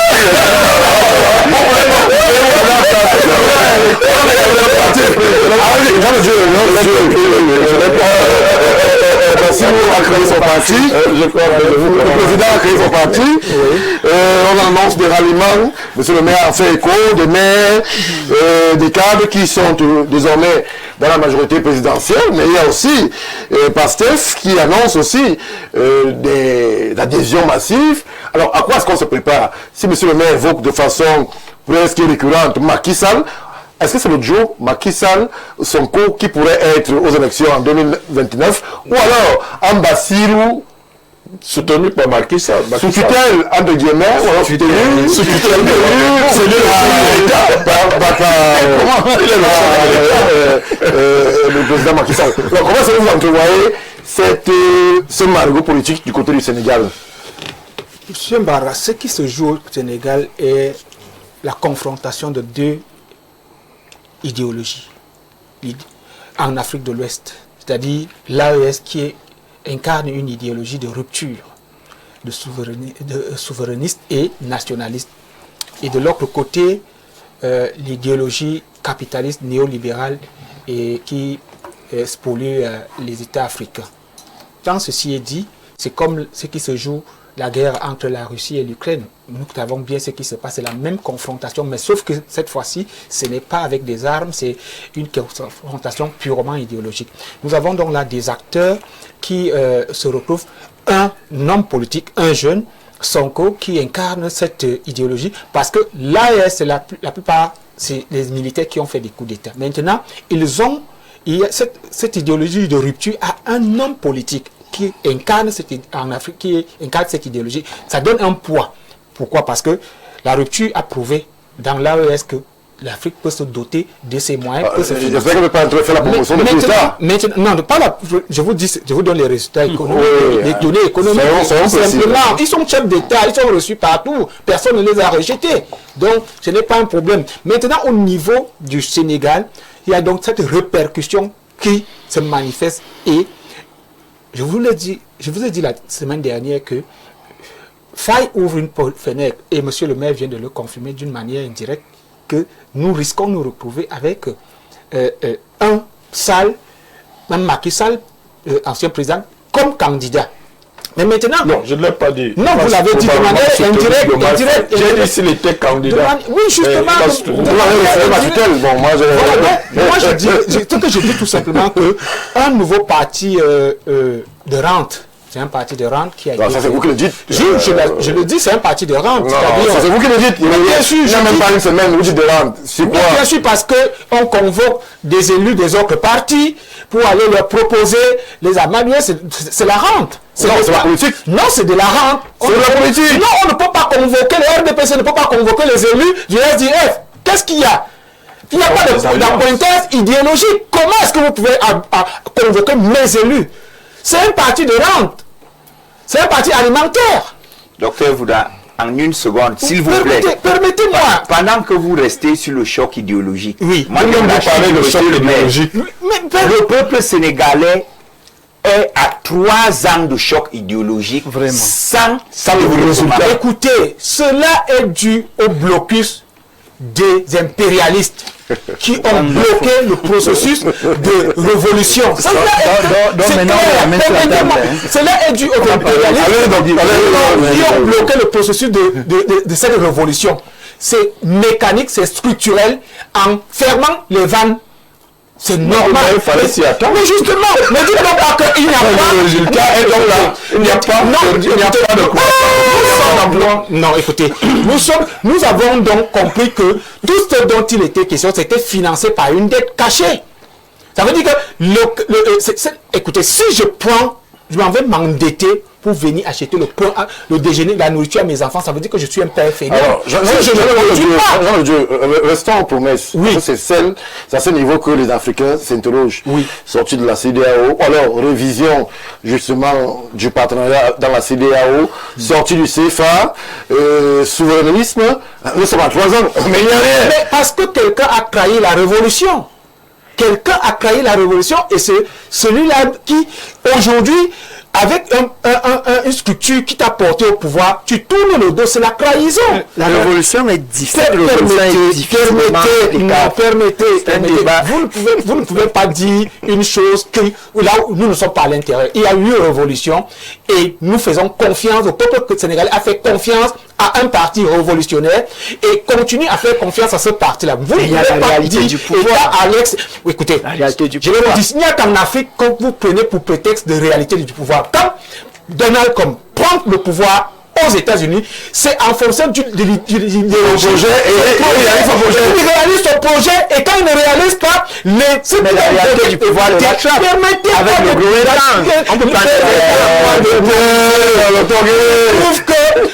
Merci a créé son parti. Le président a créé son parti. On annonce des ralliements. Monsieur le maire a fait écho des maires, des cadres qui sont désormais dans la majorité présidentielle, mais il y a aussi PASTEF qui annonce aussi des adhésions massives. Alors, à quoi est-ce qu'on se prépare? Si monsieur le maire évoque de façon presque récurrente Macky Sall, est-ce que c'est le jour Macky Sall, Sonko, qui pourrait être aux élections en 2029, ou alors Ambassirou, soutenu par Macky Sall. Sous tutelle, entre guillemets, ou alors soutenu, sous tutelle, le président Macky Sall. Alors, comment est-ce que vous entrevoyez ce marigot politique du côté du Sénégal? Monsieur Mbara, ce qui se joue au Sénégal est la confrontation de 2 idéologies en Afrique de l'Ouest, c'est-à-dire l'AES qui incarne une idéologie de rupture, de souverainiste et nationaliste, et de l'autre côté l'idéologie capitaliste néolibérale et qui spolie les États africains. Quand ceci est dit, c'est comme ce qui se joue la guerre entre la Russie et l'Ukraine. Nous savons bien ce qui se passe, c'est la même confrontation, mais sauf que cette fois-ci, ce n'est pas avec des armes, c'est une confrontation purement idéologique. Nous avons donc là des acteurs qui se retrouvent, un homme politique, un jeune, Sonko, qui incarne cette idéologie, parce que l'AES, la plupart, c'est les militaires qui ont fait des coups d'État. Maintenant, ils il y a cette idéologie de rupture à un homme politique qui incarne en Afrique, qui incarne cette idéologie. Ça donne un poids. Pourquoi? Parce que la rupture a prouvé dans l'AES que l'Afrique peut se doter de ses moyens. J'espère qu'on ne peut pas faire la promotion de tout ça. Non, je vous donne les résultats économiques, les données économiques. Simplement, ils sont chefs d'État, ils sont reçus partout. Personne ne les a rejetés. Donc, ce n'est pas un problème. Maintenant, au niveau du Sénégal, il y a donc cette répercussion qui se manifeste. Et je vous ai dit la semaine dernière que Faye ouvre une fenêtre, et monsieur le maire vient de le confirmer d'une manière indirecte, que nous risquons de nous retrouver avec un Macky Sall, ancien président, comme candidat. Mais maintenant... Non, je ne l'ai pas dit. Non, vous l'avez dit de manière indirecte. J'ai dit s'il était candidat. Oui, justement. Moi, je dis tout simplement qu'un nouveau parti de rente, c'est un parti de rente qui a été... Ça, c'est vous qui le dites. Je le dis, c'est un parti de rente. Non, c'est vous qui le dites. Bien sûr, il n'y a même pas une semaine, vous dites de rente. C'est quoi? Bien sûr, parce qu'on convoque des élus des autres partis pour aller leur proposer les amendements. C'est la rente. Non, c'est la politique. Non, c'est de la rente. C'est de la politique. Non, on ne peut pas convoquer, le RDPC ne peut pas convoquer les élus du SDF. Qu'est-ce qu'il y a? Il n'y a pas d'appointage idéologique. Comment est-ce que vous pouvez convoquer mes élus? C'est un parti de rente. C'est un parti alimentaire. Docteur Vouda, en une seconde, s'il vous plaît. Permettez-moi. Pendant que vous restez sur le choc idéologique, oui. Moi, je vais parler de choc idéologique. Le peuple sénégalais est à 3 ans de choc idéologique. Vraiment. Sans résultat. Écoutez, cela est dû au blocus des impérialistes qui ont bloqué le processus de révolution. Cela est dû aux impérialistes qui ont bloqué le processus de cette révolution. C'est mécanique, c'est structurel. En fermant les vannes, c'est normal. Il fallait s'y attendre. Mais justement, ne dites donc pas qu'il n'y a pas de résultat. Et donc là, il n'y a pas de quoi. Non, écoutez, nous avons donc compris que tout ce dont il était question, c'était financé par une dette cachée. Ça veut dire que, écoutez, si je m'en vais m'endetter pour venir acheter le déjeuner, la nourriture à mes enfants, ça veut dire que je suis un père fainéant. Alors, restons en promesse. Oui. C'est à ce niveau que les Africains s'interrogent. Oui. Sortis de la CEDEAO, alors révision justement du partenariat dans la CEDEAO, sortie du CFA, souverainisme, nous sommes à 3 ans, mais il n'y a rien. Mais parce que quelqu'un a trahi la révolution. Quelqu'un a trahi la révolution et c'est celui-là qui, aujourd'hui, avec une structure qui t'a porté au pouvoir, tu tournes le dos, c'est la trahison. La révolution est difficile. Permettez. Vous ne pouvez pas dire une chose là où nous ne sommes pas à l'intérieur. Il y a eu une révolution et nous faisons confiance, le peuple sénégalais a fait confiance à un parti révolutionnaire et continue à faire confiance à ce parti-là. Vous ne pouvez pas dire du pouvoir. Alex, écoutez, je vais vous dire, il n'y a qu'en Afrique que vous prenez pour prétexte de réalité du pouvoir. Quand Donald Trump prend le pouvoir aux États-Unis, c'est en fonction du projet. Il réalise son projet et quand il ne réalise pas, la réalité du pouvoir avec le gouvernement. On peut trouve que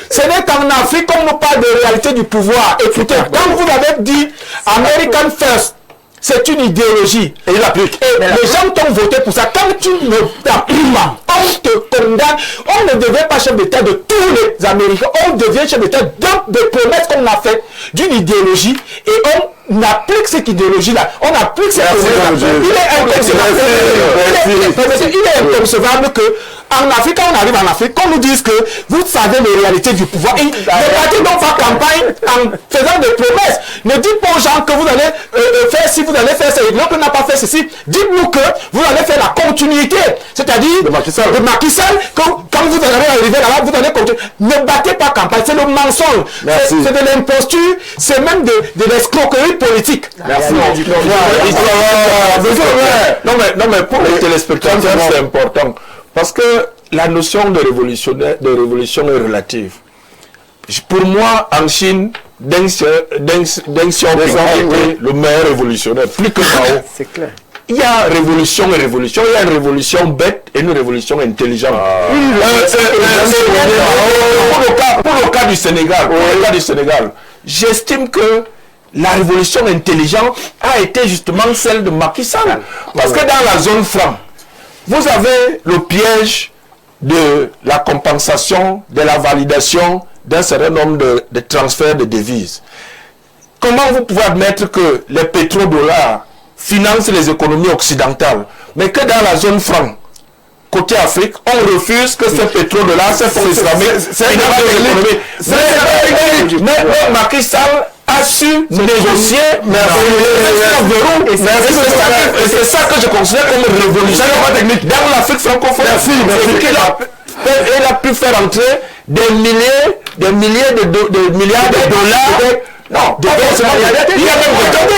ce n'est qu'en Afrique qu'on nous parle de réalité du pouvoir. Écoutez, quand vous avez dit American First, c'est une idéologie. Et il applique. Et les gens t'ont voté pour ça. Quand tu ne t'appliques pas, on te condamne. On ne devient pas chef d'État de tous les Américains. On devient chef d'État des promesses qu'on a faites d'une idéologie. Et on applique cette idéologie-là. On applique cette idéologie-là. Il est inconcevable que en Afrique, quand on arrive en Afrique, qu'on nous dise que vous savez les réalités du pouvoir. Et ne partez donc pas campagne en faisant des promesses. Ne dites pas aux gens que vous allez faire ci, vous allez faire ça. L'autre n'a pas fait ceci. Dites-nous que vous allez faire la continuité. C'est-à-dire de Macky Sall, quand vous allez arriver là-bas, vous allez continuer. Ne battez pas campagne. C'est le mensonge. C'est de l'imposture. C'est même de l'escroquerie politique. Merci. Non, mais pour les téléspectateurs, c'est important. Parce que la notion de révolution est relative. Pour moi, en Chine, Deng Xiaoping a été le meilleur révolutionnaire, plus que Mao. C'est clair. il y a révolution et révolution. Il y a une révolution bête et une révolution intelligente. Pour le cas du Sénégal, j'estime que la révolution intelligente a été justement celle de Macky Sall. Parce que dans la zone franc, vous avez le piège de la compensation, de la validation d'un certain nombre de transferts de devises. Comment vous pouvez admettre que les pétrodollars financent les économies occidentales, mais que dans la zone franc, côté Afrique, on refuse que ces pétrodollars, ces fonds islamiques financent les économies. Mais Macky Sall a su négocier et c'est ça que je considère comme une révolution dans l'Afrique francophone. Il a pu faire entrer des milliers de milliards de dollars. Non, il y a même retardé.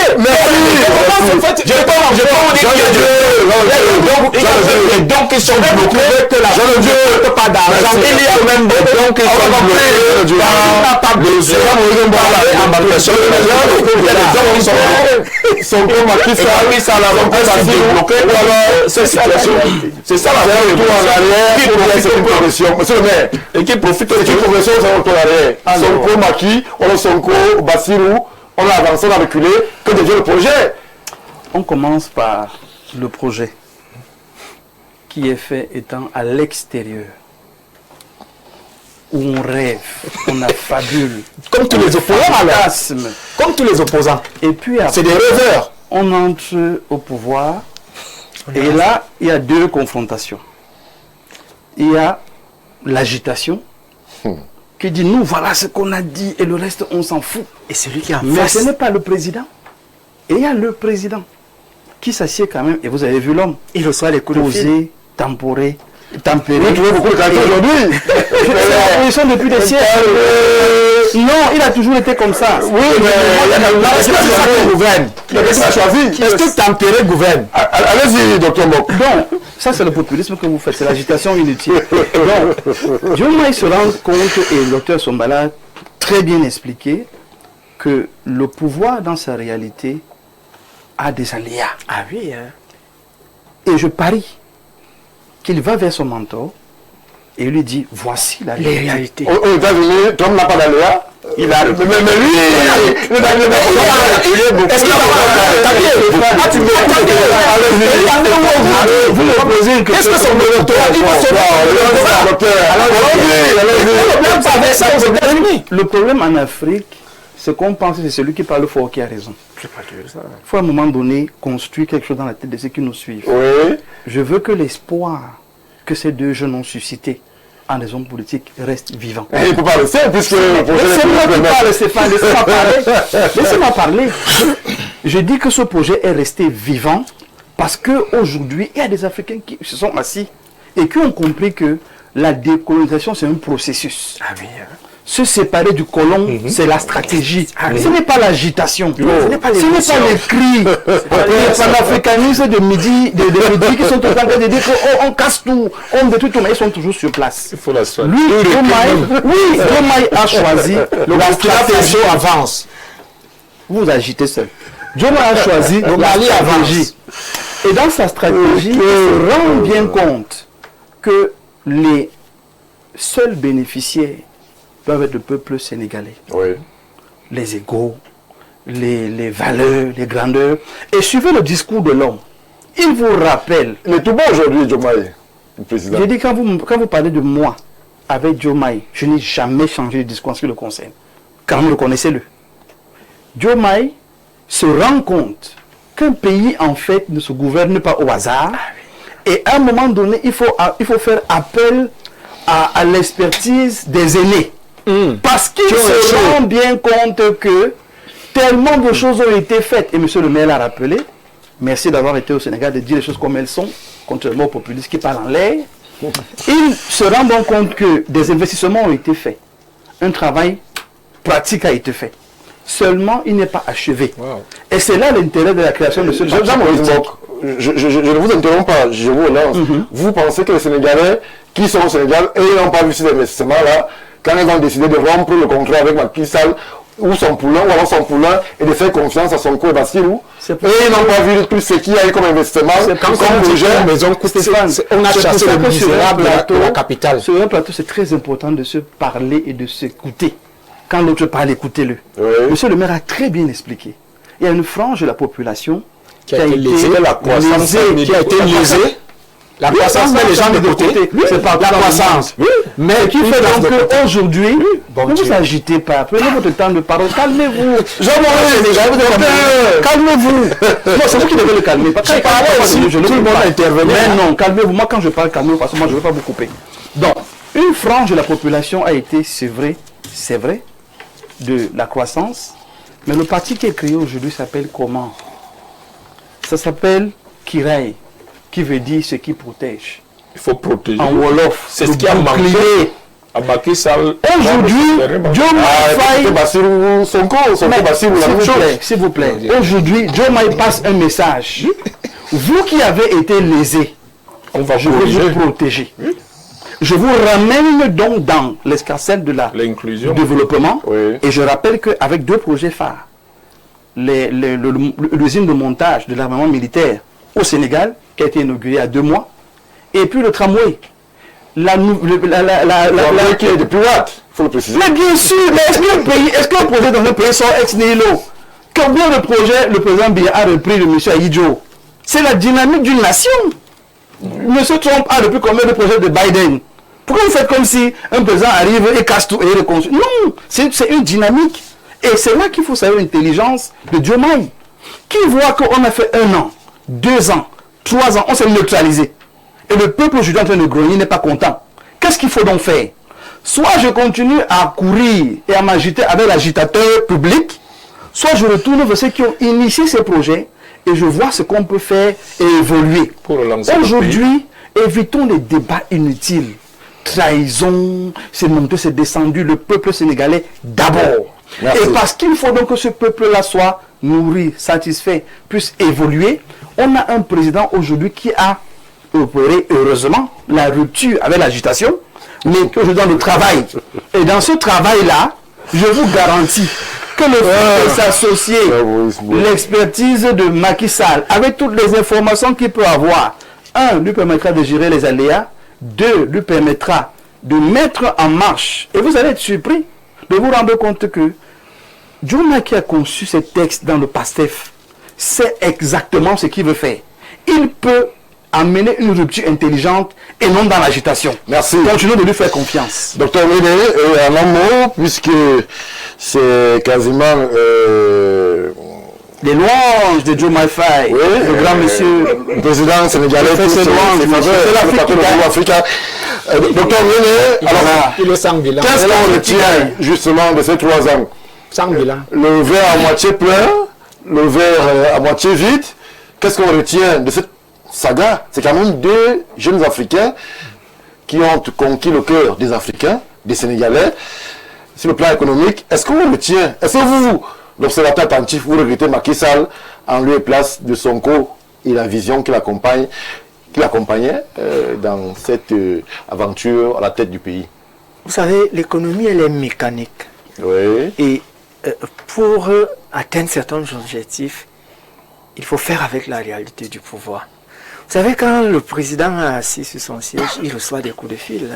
Je peux vous dire qu'il y a des dons qui sont bloqués, que la ne peut pas d'argent. Il y a même des dons qui sont bloqués. On n'a pas besoin d'embarcation. Il y a des dons qui sont bloqués. Son compte Macky Sall a bloqué. C'est ça la progression. Monsieur le maire, et qui profite de cette progression, c'est un retour en arrière. Sonko, Macky, on a Sonko, Bassirou, on a avancé, on a reculé. Que devient le projet? On commence par le projet qui est fait étant à l'extérieur, où on rêve, on a fabule. Comme tous les opposants, comme tous les opposants. Et puis après, c'est des rêveurs. On entre au pouvoir et là, il y a deux confrontations. Il y a l'agitation qui dit nous voilà ce qu'on a dit et le reste on s'en fout. Et celui qui a Mais ce n'est pas le président. Et il y a le président qui s'assied quand même, et vous avez vu l'homme. Il reçoit les coups de fil. Poser, tempérer. Vous trouvez beaucoup de qualité aujourd'hui. C'est la position depuis des siècles. Non, il a toujours été comme ça. Oui, mais est-ce que c'est ça qui gouverne? Est-ce que tempérer gouverne? Allez-y, docteur Mok. Donc, ça c'est le populisme que vous faites, c'est l'agitation inutile. Donc, Diomaye se rend compte, et le docteur Sombala a très bien expliqué, que le pouvoir dans sa réalité a des aléas. Ah oui, hein. Et je parie qu'il va vers son mentor et lui dit voici la réalité. Aux États-Unis, Trump n'a pas d'aléas. Il a. Mais lui, il est beaucoup. Est-ce qu'il vous me posez une question. Qu'est-ce que son Le problème en Afrique, ce qu'on pense, c'est celui qui parle fort qui a raison. Il faut à un moment donné construire quelque chose dans la tête de ceux qui nous suivent. Oui. Je veux que l'espoir que ces deux jeunes ont suscité en des hommes politiques reste vivant. Il ne peut pas le faire puisque... Laissez-moi parler, Stéphane, laissez-moi parler. Laissez-moi parler. Je dis que ce projet est resté vivant parce qu'aujourd'hui, il y a des Africains qui se sont assis et qui ont compris que la décolonisation, c'est un processus. Ah oui, hein. Se séparer du colon, c'est la stratégie. Ce n'est pas l'agitation. Ce n'est pas les cris. Les panafricanistes de midi qui sont en train de dire qu'on casse tout, on détruit tout, mais ils sont toujours sur place. Il faut la stratégie. Lui, Diomaye a choisi la stratégie avance. Vous agitez seul. Diomaye a choisi la stratégie. Et dans sa stratégie, il se rend bien compte que les seuls bénéficiaires doivent être le peuple sénégalais. Oui. Les égaux, les valeurs, les grandeurs. Et suivez le discours de l'homme. Il vous rappelle. Il est tout bon aujourd'hui, Diomaye, le président. J'ai dit, quand vous parlez de moi avec Diomaye, je n'ai jamais changé de discours en ce qui le concerne. Quand vous le connaissez-le. Diomaye se rend compte qu'un pays, en fait, ne se gouverne pas au hasard. Et à un moment donné, il faut faire appel à l'expertise des aînés. Parce qu'ils se rendent bien compte que tellement de choses ont été faites. Et M. le maire l'a rappelé. Merci d'avoir été au Sénégal, de dire les choses comme elles sont, contrairement aux populistes qui parlent en l'air. Ils se rendent donc compte que des investissements ont été faits. Un travail pratique a été fait. Seulement, il n'est pas achevé. Wow. Et c'est là l'intérêt de la création de ce parti politique. Je ne vous interromps pas, je vous relance. Vous pensez que les Sénégalais qui sont au Sénégal et n'ont pas vu ces investissements-là, quand ils ont décidé de rompre le contrat avec Macky Sall, ou son poulain, ou alors son poulain, et de faire confiance à Sonko et Bassirou. Et ils n'ont pas vu tout ce qu'il y a eu comme investissement, comme projet. On a chassé le misérable de la capitale. Sur un plateau, c'est très important de se parler et de s'écouter. Quand l'autre parle, écoutez-le. Oui. Monsieur le maire a très bien expliqué. Il y a une frange de la population qui a été lésée, la croissance qui a été lésée. La croissance met les gens de côté. C'est pas la croissance. Mais qui fait donc qu'aujourd'hui, ne vous agitez pas. Prenez votre temps de parole. Calmez-vous. Calmez-vous. Non, c'est vous qui devez le calmer. Tout le monde intervient. Mais non, calmez-vous. Moi, quand je parle, calmez-vous parce que moi, je ne veux pas vous couper. Donc, une frange de la population a été, c'est vrai, de la croissance. Mais le parti qui est créé aujourd'hui s'appelle comment? Ça s'appelle Kirai, qui veut dire ce qui protège. Il faut protéger. En Wolof, c'est ce qui a manqué à Macky Sall. Aujourd'hui, s'il vous plaît, aujourd'hui, Diomaye passe un message. Vous qui avez été lésés, je vais vous protéger. Je vous ramène donc dans l'escarcelle de l'inclusion, développement. Oui. Et je rappelle qu'avec 2 projets phares, l'usine de montage de l'armement militaire au Sénégal, qui a été inaugurée il y a 2 mois, et puis le tramway. Qui est de Pirate, il faut le préciser. Mais bien sûr, mais est-ce qu'un projet dans un pays sort ex nihilo? Combien de projets le président Biya a repris de M. Ahidjo? C'est la dynamique d'une nation. M. Trump a repris combien de projets de Biden? Pourquoi vous faites comme si un président arrive et casse tout et reconstruit? Non, c'est une dynamique. Et c'est là qu'il faut savoir l'intelligence de Diomaye, qui voit qu'on a fait 1 an, 2 ans, 3 ans, on s'est neutralisé. Et le peuple aujourd'hui en train de grogner n'est pas content. Qu'est-ce qu'il faut donc faire? Soit je continue à courir et à m'agiter avec l'agitateur public, soit je retourne vers ceux qui ont initié ces projets et je vois ce qu'on peut faire et évoluer. Aujourd'hui, évitons les débats inutiles. Trahison, c'est monté, c'est descendu, le peuple sénégalais d'abord. Et parce qu'il faut donc que ce peuple-là soit nourri, satisfait, puisse évoluer, on a un président aujourd'hui qui a opéré, heureusement, la rupture avec l'agitation, mais que je donne le travail. Et dans ce travail-là, je vous garantis que le fait de s'associer, l'expertise de Macky Sall, avec toutes les informations qu'il peut avoir, 1, lui permettra de gérer les aléas, 2, lui permettra de mettre en marche, et vous allez être surpris de vous rendre compte que Diomaye qui a conçu ces textes dans le PASTEF sait exactement ce qu'il veut faire. Il peut amener une rupture intelligente et non dans l'agitation. Merci. Continuons de lui faire confiance. Docteur Wene, en un mot, puisque c'est quasiment les louanges de Diomaye Faye, le grand monsieur, le président sénégalais, c'est l'Afrique. Docteur Wene, alors, qu'est-ce qu'on retient justement de ces 3 ans? Le verre à moitié plein, le verre à moitié vide. Qu'est-ce qu'on retient de cette saga? C'est quand même 2 jeunes Africains qui ont conquis le cœur des Africains, des Sénégalais, sur le plan économique. Est-ce qu'on retient? Est-ce que vous, l'observateur attentif, vous regrettez Macky Sall en lieu et place de Sonko et la vision qui l'accompagnait dans cette aventure à la tête du pays? Vous savez, l'économie, elle est mécanique. Oui. Et pour atteindre certains objectifs, il faut faire avec la réalité du pouvoir. Vous savez, quand le président est assis sur son siège, il reçoit des coups de fil.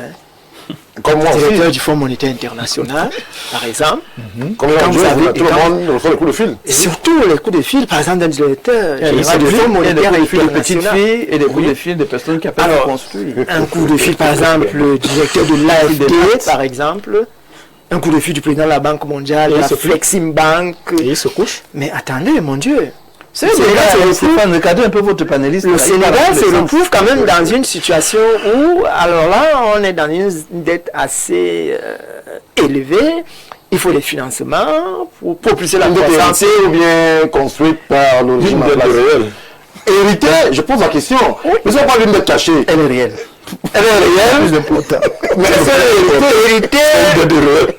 Comme moi, le directeur du Fonds monétaire international, par exemple. Comme tout le monde reçoit des coups de fil. Et surtout les coups de fil, par exemple, d'un directeur général du Fonds monétaire international. Des petites filles et des coups de fil des personnes qui appellent à construire. Un coup de fil, par exemple, le directeur de l'AFD, par exemple. Un coup de fil du président de la Banque mondiale, la Flexim Bank. Et il se couche. Mais attendez, mon Dieu. C'est regardez un peu votre panéliste. Le Sénégal se retrouve quand même dans une situation où, alors là, on est dans une dette assez élevée. Il faut des financements pour propulser la croissance. Ou bien construite par le régime réel. Hérité, je pose la question. Nous n'avons pas une dette cachée. Elle est réelle. Elle est réelle. Mais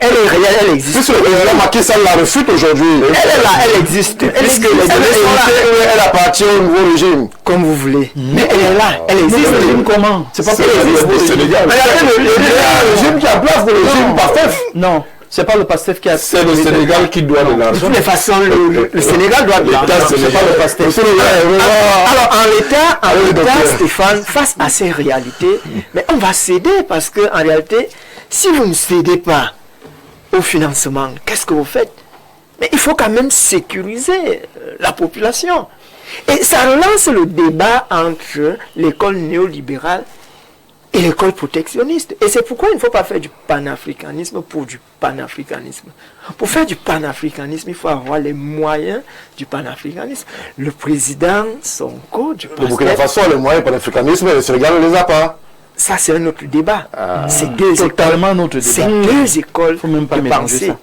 elle est réelle, elle existe. Puisque le président Macky Sall la refute aujourd'hui. Elle est là, elle existe. Puisque les données sont là. Elle appartient au nouveau régime. Comme vous voulez. Mais elle est là, elle existe. Le régime comment? C'est pas que le régime qui a place le régime PASTEF. Non. C'est pas le PASTEF qui a... C'est le Sénégal qui doit de De l'argent. toutes les façons, le Sénégal doit de l'argent. C'est pas le PASTEF. Alors, en l'état, Stéphane, face à ces réalités, mais on va céder parce que en réalité, si vous ne cédez pas au financement, qu'est-ce que vous faites? Mais il faut quand même sécuriser la population. Et ça relance le débat entre l'école néolibérale et l'école protectionniste. Et c'est pourquoi il ne faut pas faire du panafricanisme pour du panafricanisme. Pour faire du panafricanisme, il faut avoir les moyens du panafricanisme. Le président Sonko du Le Burkina PASTEF, Faso a les moyens pour l'africanisme, le Sénégal ne les a pas. ça c'est un autre débat. C'est Totalement notre c'est débat. deux écoles Faut même pas de mélanger pensée. ça.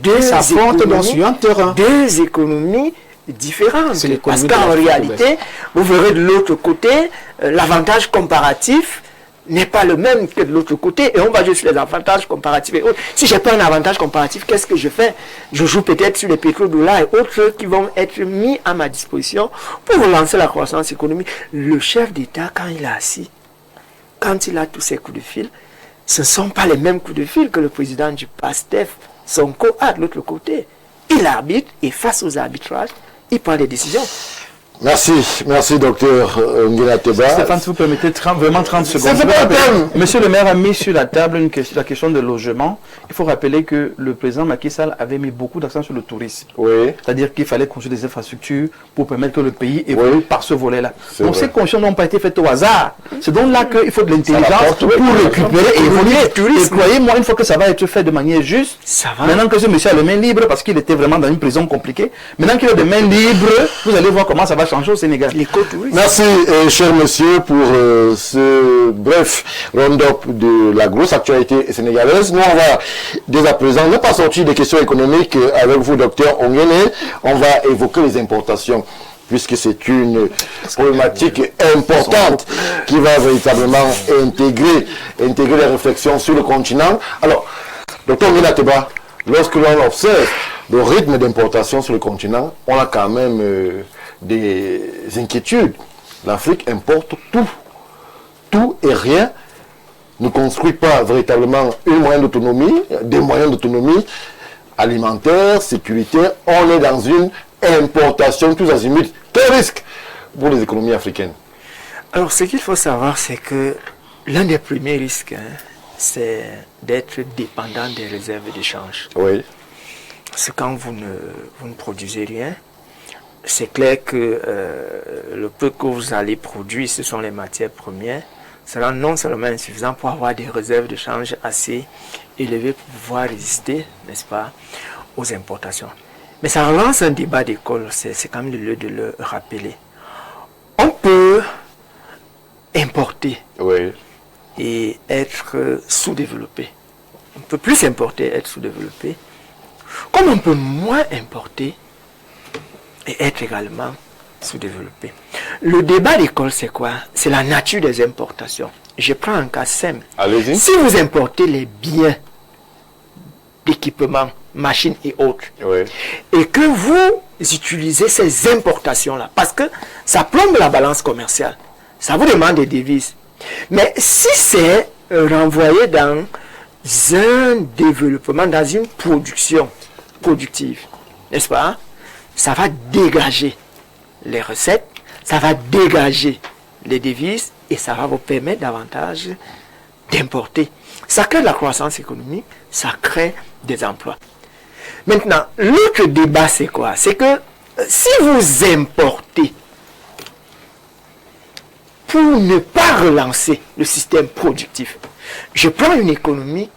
Deux Ça affronte donc sur un terrain. deux économies différentes. C'est Parce l'économie de qu'en l'Afrique réalité, vous verrez de l'autre côté, l'avantage comparatif n'est pas le même que de l'autre côté. Et on va jouer sur les avantages comparatifs et autres. Si je n'ai pas un avantage comparatif, qu'est-ce que je fais? Je joue peut-être sur les pétrodollars et autres qui vont être mis à ma disposition pour relancer la croissance économique. Le chef d'État, quand il est assis, quand il a tous ses coups de fil, ce ne sont pas les mêmes coups de fil que le président du PASTEF, Sonko, a de l'autre côté. Il arbitre et face aux arbitrages, il prend des décisions. Merci docteur Nguyen Teba. Stéphane, si vous permettez vraiment 30 secondes. C'est pas un thème. Monsieur le maire a mis sur la table la question de logement. Il faut rappeler que le président Macky Sall avait mis beaucoup d'accent sur le tourisme. Oui. C'est-à-dire qu'il fallait construire des infrastructures pour permettre que le pays évolue par ce volet-là. Donc vrai. ces consciences n'ont pas été faites au hasard. C'est donc là qu'il faut de l'intelligence rapporte, pour oui, récupérer et évoluer. Et croyez-moi, une fois que ça va être fait de manière juste, Ça va. maintenant que ce monsieur a les mains libres, parce qu'il était vraiment dans une prison compliquée, maintenant qu'il a des mains libres, vous allez voir comment ça va changer au Sénégal. L'écotourisme. Merci, cher monsieur, pour ce bref round-up de la grosse actualité sénégalaise. Nous, on va, dès à présent, ne pas sortir des questions économiques avec vous, docteur Ongene. On va évoquer les importations, puisque c'est une problématique importante qui va véritablement intégrer les réflexions sur le continent. Alors, docteur Ongene Teba, lorsque l'on observe le rythme d'importation sur le continent, on a quand même des inquiétudes. L'Afrique importe tout. Tout et rien ne construit pas véritablement une moyenne d'autonomie, des moyens d'autonomie alimentaire, sécuritaire. On est dans une importation tous azimuts. Quel risque pour les économies africaines? Alors, ce qu'il faut savoir, c'est que l'un des premiers risques, c'est d'être dépendant des réserves d'échange. Oui. Parce que quand vous ne produisez rien, c'est clair que le peu que vous allez produire, ce sont les matières premières, sera non seulement insuffisant pour avoir des réserves de change assez élevées pour pouvoir résister, n'est-ce pas, aux importations. Mais ça relance un débat d'école, c'est quand même le lieu de le rappeler. On peut importer Oui. et être sous-développé. On peut plus importer et être sous-développé, comme on peut moins importer et être également sous-développé. Le débat d'école, c'est quoi? C'est la nature des importations. Je prends un cas simple. Allez-y. Si vous importez les biens d'équipement, machines et autres, Oui. et que vous utilisez ces importations-là, parce que ça plombe la balance commerciale, ça vous demande des devises. Mais si c'est renvoyé dans un développement, dans une production productive, n'est-ce pas? Ça va dégager les recettes, ça va dégager les devises et ça va vous permettre davantage d'importer. Ça crée de la croissance économique, ça crée des emplois. Maintenant, l'autre débat, c'est quoi? C'est que si vous importez pour ne pas relancer le système productif, je prends une économie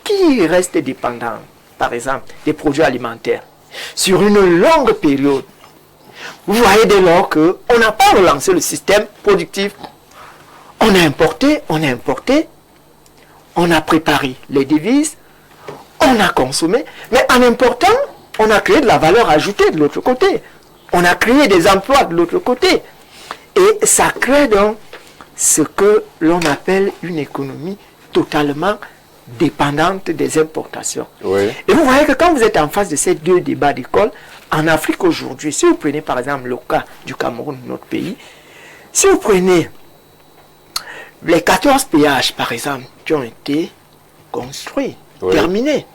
qui reste dépendante, par exemple, des produits alimentaires, sur une longue période. Vous voyez dès lors qu'on n'a pas relancé le système productif. On a importé, on a préparé les devises, on a consommé, mais en important, on a créé de la valeur ajoutée de l'autre côté. On a créé des emplois de l'autre côté. Et ça crée donc ce que l'on appelle une économie totalement dépendante des importations. Oui. Et vous voyez que quand vous êtes en face de ces deux débats d'école, en Afrique aujourd'hui, si vous prenez par exemple le cas du Cameroun, notre pays, si vous prenez les 14 péages par exemple qui ont été construits, terminé.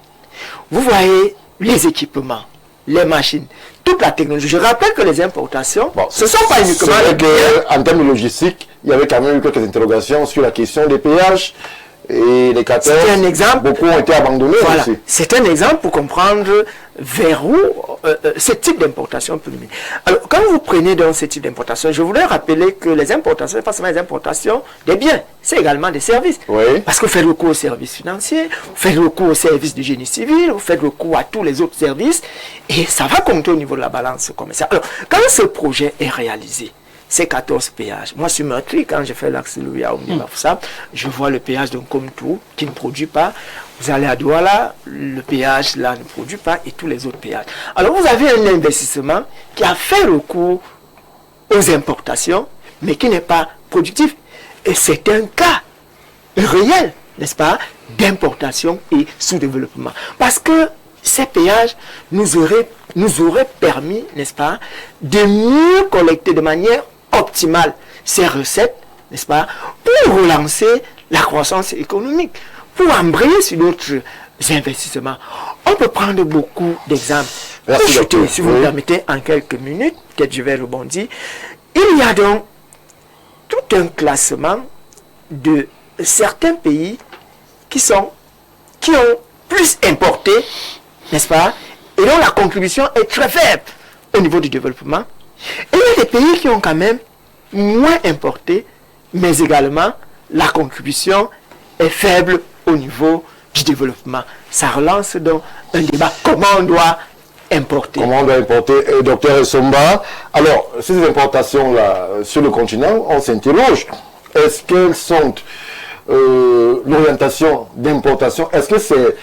Vous voyez les équipements, les machines, toute la technologie. Je rappelle que les importations, ce ne sont pas uniquement les biens. En termes de logistique, il y avait quand même eu quelques interrogations sur la question des péages et les 14. C'est un exemple. Beaucoup ont été abandonnés Voilà. aussi. C'est un exemple pour comprendre vers où ce type d'importation peut mener. Alors, quand vous prenez donc ce type d'importation, je voudrais rappeler que les importations, ce n'est pas seulement les importations des biens, c'est également des services. Oui. Parce que vous faites recours aux services financiers, vous faites recours aux services du génie civil, vous faites recours à tous les autres services, et ça va compter au niveau de la balance commerciale. Alors, quand ce projet est réalisé, c'est 14 péages. Moi, sur Meurtri, quand j'ai fait l'axe Louis-A Bafoussam, je vois le péage d'un Komtou qui ne produit pas. Vous allez à Douala, le péage là ne produit pas et tous les autres péages. Alors, vous avez un investissement qui a fait recours aux importations, mais qui n'est pas productif. Et c'est un cas réel, n'est-ce pas, d'importation et sous-développement. Parce que ces péages nous auraient permis, n'est-ce pas, de mieux collecter de manière optimale ces recettes, n'est-ce pas, pour relancer la croissance économique, pour embrayer sur d'autres investissements. On peut prendre beaucoup d'exemples. Pour chuter, si vous me permettez, en quelques minutes, peut-être je vais rebondir. Il y a donc tout un classement de certains pays qui ont plus importé, n'est-ce pas, et dont la contribution est très faible au niveau du développement. Et il y a des pays qui ont quand même moins importé, mais également la contribution est faible au niveau du développement. Ça relance donc un débat. Comment on doit importer? Comment on doit importer, docteur Essomba? Alors, ces importations-là, sur le continent, on s'interroge. Est-ce qu'elles sont l'orientation d'importation? Est-ce que c'est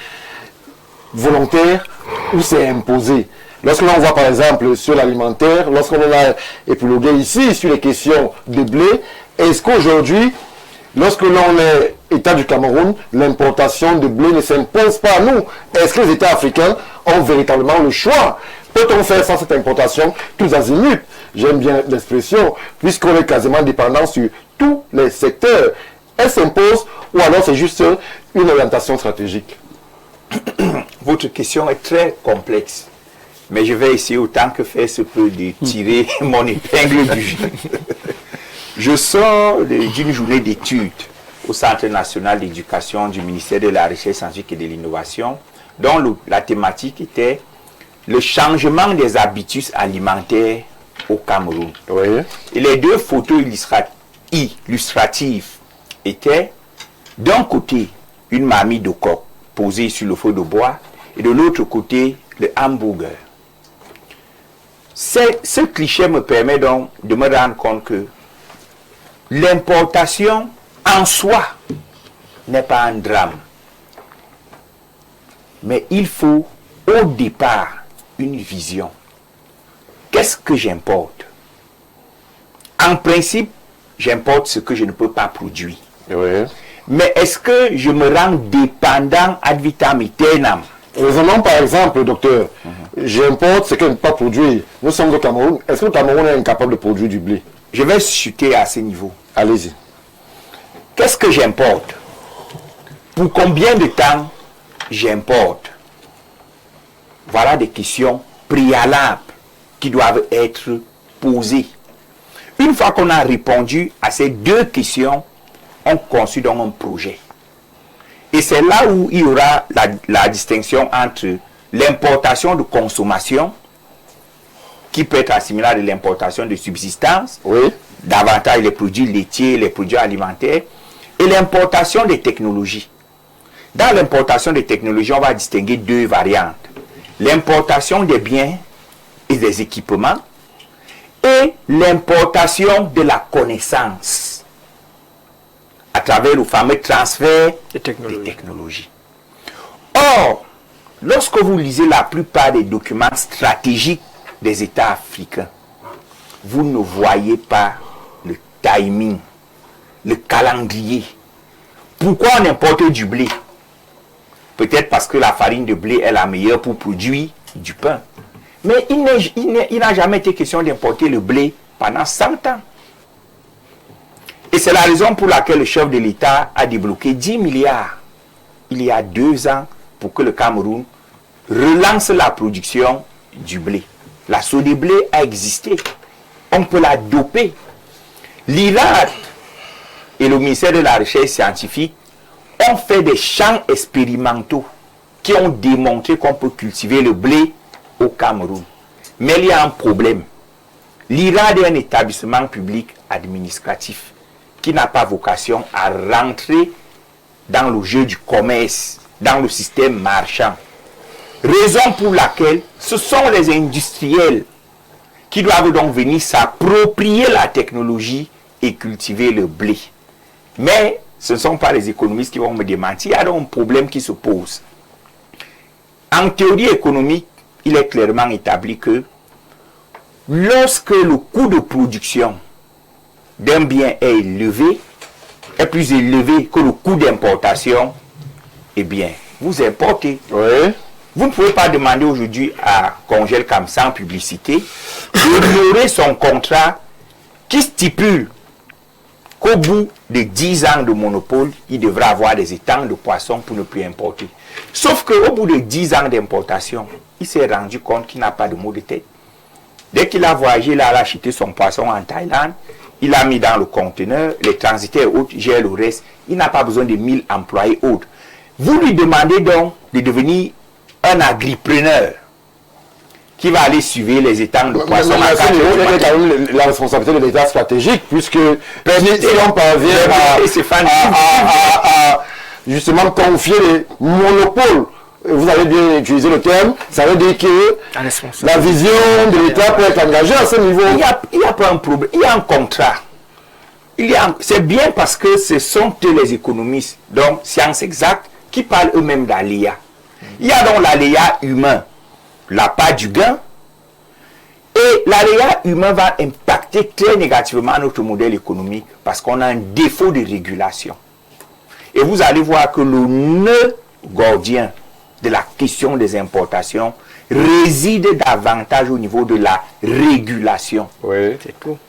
volontaire ou c'est imposé? Lorsque l'on voit par exemple sur l'alimentaire, lorsqu'on a épilogué ici sur les questions de blé, est-ce qu'aujourd'hui, lorsque l'on est État du Cameroun, l'importation de blé ne s'impose pas à nous? Est-ce que les États africains ont véritablement le choix? Peut-on faire sans cette importation tous azimuts? J'aime bien l'expression, puisqu'on est quasiment dépendant sur tous les secteurs. Elle s'impose ou alors c'est juste une orientation stratégique? Votre question est très complexe, mais je vais essayer autant que faire se peut de tirer mon épingle du jeu. Je sors d'une journée d'études au Centre national d'éducation du ministère de la Recherche scientifique et de l'innovation, dont la thématique était le changement des habitudes alimentaires au Cameroun. Oui. Et les deux photos illustratives étaient d'un côté une mamie de coq posée sur le feu de bois et de l'autre côté le hamburger. Ce cliché me permet donc de me rendre compte que l'importation en soi n'est pas un drame. Mais il faut au départ une vision. Qu'est-ce que j'importe? En principe, j'importe ce que je ne peux pas produire. Oui. Mais est-ce que je me rends dépendant ad vitam aeternam? Raisonnons par exemple, docteur, j'importe ce que je ne peux pas produire. Nous sommes au Cameroun. Est-ce que le Cameroun est incapable de produire du blé? Je vais chuter à ce niveau. Allez-y. Qu'est-ce que j'importe? Pour combien de temps j'importe? Voilà des questions préalables qui doivent être posées. Une fois qu'on a répondu à ces deux questions, on conçut donc un projet. Et c'est là où il y aura la distinction entre l'importation de consommation, qui peut être assimilée à de l'importation de subsistance, Oui. davantage les produits laitiers, les produits alimentaires, et l'importation des technologies. Dans l'importation des technologies, on va distinguer deux variantes. L'importation des biens et des équipements et l'importation de la connaissance à travers le fameux transfert des technologies. Or, lorsque vous lisez la plupart des documents stratégiques des États africains, vous ne voyez pas le timing, le calendrier. Pourquoi on importe du blé? Peut-être parce que la farine de blé est la meilleure pour produire du pain. Mais il n'a jamais été question d'importer le blé pendant 100 ans. Et c'est la raison pour laquelle le chef de l'État a débloqué 10 milliards il y a 2 ans pour que le Cameroun relance la production du blé. La Sodeblé a existé. On peut la doper. L'IRAD et le ministère de la Recherche scientifique ont fait des champs expérimentaux qui ont démontré qu'on peut cultiver le blé au Cameroun. Mais il y a un problème. L'IRAD est un établissement public administratif qui n'a pas vocation à rentrer dans le jeu du commerce, dans le système marchand. Raison pour laquelle ce sont les industriels qui doivent donc venir s'approprier la technologie et cultiver le blé. Mais ce ne sont pas les économistes qui vont me démentir. Il y a donc un problème qui se pose. En théorie économique, il est clairement établi que lorsque le coût de production d'un bien est plus élevé que le coût d'importation, eh bien, vous importez. Oui. Vous ne pouvez pas demander aujourd'hui à Congelcam sans publicité d'honorer son contrat qui stipule qu'au bout de 10 ans de monopole, il devra avoir des étangs de poissons pour ne plus importer. Sauf qu'au bout de 10 ans d'importation, il s'est rendu compte qu'il n'a pas de mot de tête. Dès qu'il a voyagé, il a acheté son poisson en Thaïlande, il l'a mis dans le conteneur, les transitaires autres gèrent le reste. Il n'a pas besoin de 1000 employés autres. Vous lui demandez donc de devenir un agripreneur qui va aller suivre les étangs de poissons. Il y a quand même la responsabilité de l'État stratégique, puisque si on parvient à justement confier les monopoles, vous avez bien utilisé le terme, ça veut dire que la vision de l'État peut être engagée à ce niveau. Il n'y a pas un problème, il y a un contrat. C'est bien parce que ce sont les économistes, donc sciences exactes, qui parlent eux-mêmes d'aléa. Il y a donc l'aléa humain, la part du gain, et l'aléa humain va impacter très négativement notre modèle économique parce qu'on a un défaut de régulation. Et vous allez voir que le nœud gordien de la question des importations réside davantage au niveau de la régulation. Oui.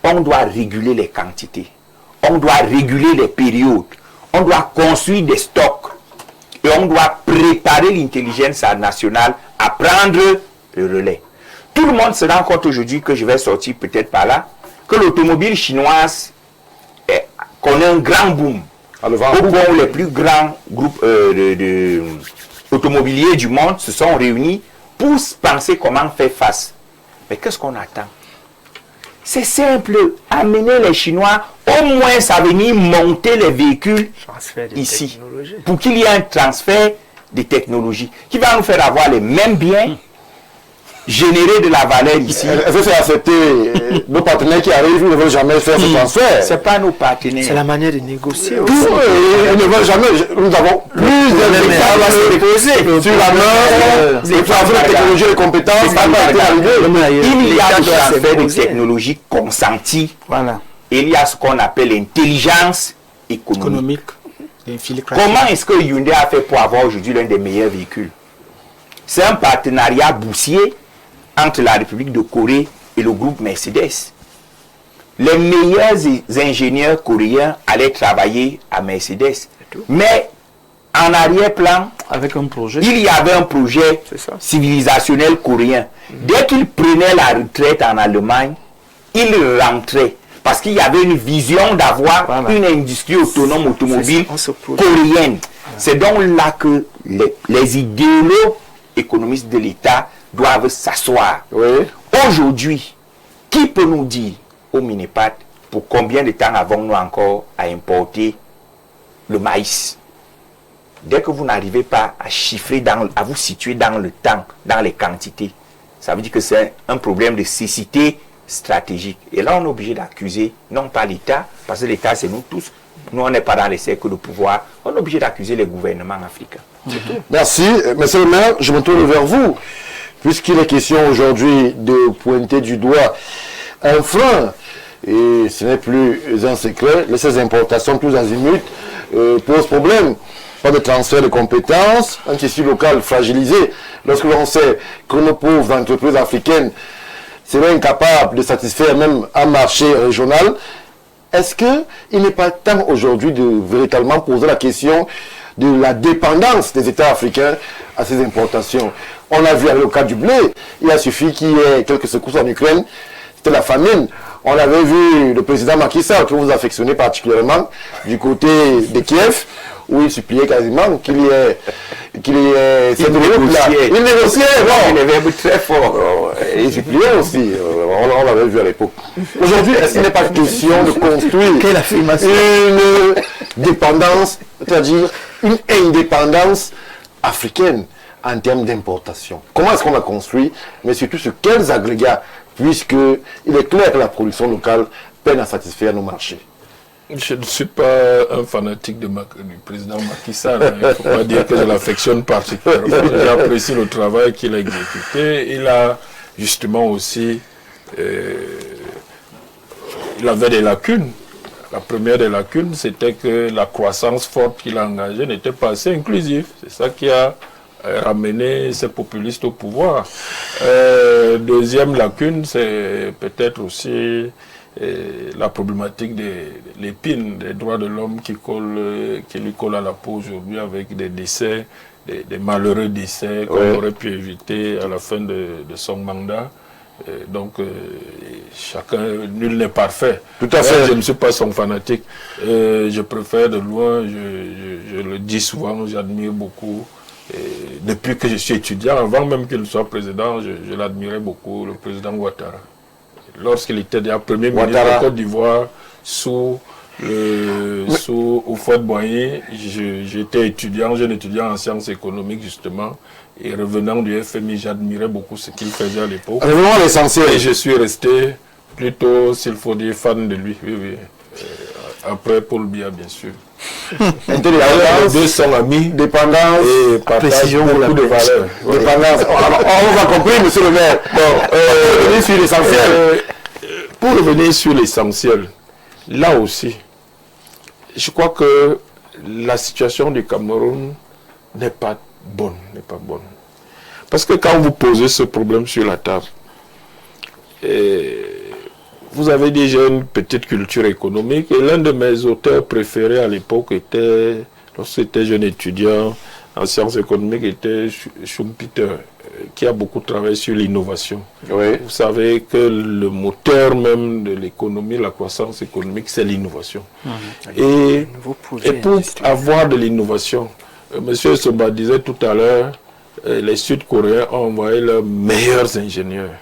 On doit réguler les quantités, on doit réguler les périodes, on doit construire des stocks et on doit préparer l'intelligence nationale à prendre le relais. Tout le monde se rend compte aujourd'hui que je vais sortir peut-être par là, que l'automobile chinoise connaît un grand boom. Au point où les plus grands groupes automobiliers du monde se sont réunis pour penser comment faire face. Mais qu'est-ce qu'on attend? C'est simple, amener les Chinois au moins à venir monter les véhicules ici, pour qu'il y ait un transfert de technologie qui va nous faire avoir les mêmes biens, générer de la valeur ici. Est-ce que c'est accepté? Nos partenaires qui arrivent, ils ne veulent jamais faire ce transfert. Ce n'est pas nos partenaires. C'est la manière de négocier. Ils ne veulent jamais. Nous avons plus d'exemples à se déposer sur la main, les transferts de technologie et de compétences. Il y a des transferts de technologie consentis. Voilà. Et il y a ce qu'on appelle l'intelligence économique. Comment est-ce que Hyundai a fait pour avoir aujourd'hui l'un des meilleurs véhicules? C'est un partenariat boursier entre la République de Corée et le groupe Mercedes. Les meilleurs ingénieurs coréens allaient travailler à Mercedes. Mais en arrière-plan, avec un projet, il y avait un projet civilisationnel coréen. Dès qu'ils prenaient la retraite en Allemagne, ils rentraient. Parce qu'il y avait une vision d'avoir une industrie autonome automobile coréenne. C'est donc là que les idéologues économistes de l'État doivent s'asseoir. Oui. Aujourd'hui, qui peut nous dire au Minepat pour combien de temps avons-nous encore à importer le maïs? Dès que vous n'arrivez pas à chiffrer, à vous situer dans le temps, dans les quantités, ça veut dire que c'est un problème de cécité stratégique. Et là, on est obligé d'accuser, non pas l'État, parce que l'État, c'est nous tous. Nous, on n'est pas dans les cercles de pouvoir. On est obligé d'accuser les gouvernements africains. Merci. Monsieur le maire, je me tourne vers vous, puisqu'il est question aujourd'hui de pointer du doigt un frein, et ce n'est plus un secret, ces importations tous azimuts posent problème. Pas de transfert de compétences, un tissu local fragilisé. Lorsque l'on sait que nos pauvres entreprises africaines seraient incapables de satisfaire même un marché régional, est-ce qu'il n'est pas temps aujourd'hui de véritablement poser la question de la dépendance des États africains à ces importations. On a vu avec le cas du blé, il a suffi qu'il y ait quelques secousses en Ukraine, c'était la famine. On avait vu le président Macky Sall, que vous affectionnez particulièrement, du côté de Kiev, où il suppliait quasiment qu'il y ait cette groupe-là. Il négociait, bon. Il avait très fort. Et il suppliait aussi, on l'avait vu à l'époque. Aujourd'hui, est-ce qu'il n'est pas question de construire Quelle affirmation. une dépendance, c'est-à-dire une indépendance africaine en termes d'importation? Comment est-ce qu'on a construit, mais surtout sur quels agrégats, puisqu'il est clair que la production locale peine à satisfaire nos marchés? Je ne suis pas un fanatique du président Macky Sall. Il ne faut pas dire que je l'affectionne particulièrement. J'apprécie le travail qu'il a exécuté. Il a justement aussi... il avait des lacunes. La première des lacunes, c'était que la croissance forte qu'il a engagée n'était pas assez inclusive. C'est ça qui a ramené ces populistes au pouvoir. Deuxième lacune, c'est peut-être aussi la problématique de l'épine des droits de l'homme qui lui colle à la peau aujourd'hui avec des décès, des malheureux décès qu'on aurait pu éviter à la fin de son mandat. Donc, nul n'est parfait. Tout à fait. Je ne suis pas son fanatique. Je préfère de loin, je le dis souvent, j'admire beaucoup. Depuis que je suis étudiant, avant même qu'il soit président, je l'admirais beaucoup, le président Ouattara. Lorsqu'il était déjà premier ministre de Côte d'Ivoire, sous Houphouët-Boigny, j'étais jeune étudiant en sciences économiques justement, et revenant du FMI, j'admirais beaucoup ce qu'il faisait à l'époque. Revenons à l'essentiel. Et je suis resté plutôt, s'il faut dire, fan de lui. Oui. Après Paul Biya, bien sûr. Indépendance, les deux sont amis, dépendance et partagent beaucoup de valeurs. Dépendance. On va compris, monsieur le maire. Bon, sur l'essentiel. Pour revenir sur l'essentiel, là aussi, je crois que la situation du Cameroun n'est pas bonne. Parce que quand vous posez ce problème sur la table, vous avez déjà une petite culture économique, et l'un de mes auteurs préférés à l'époque était, lorsque j'étais jeune étudiant en sciences économiques, était Schumpeter, qui a beaucoup travaillé sur l'innovation. Oui. Vous savez que le moteur même de l'économie, la croissance économique, c'est l'innovation. Et pour avoir de l'innovation, M. Somba disait tout à l'heure, les Sud-Coréens ont envoyé leurs meilleurs ingénieurs.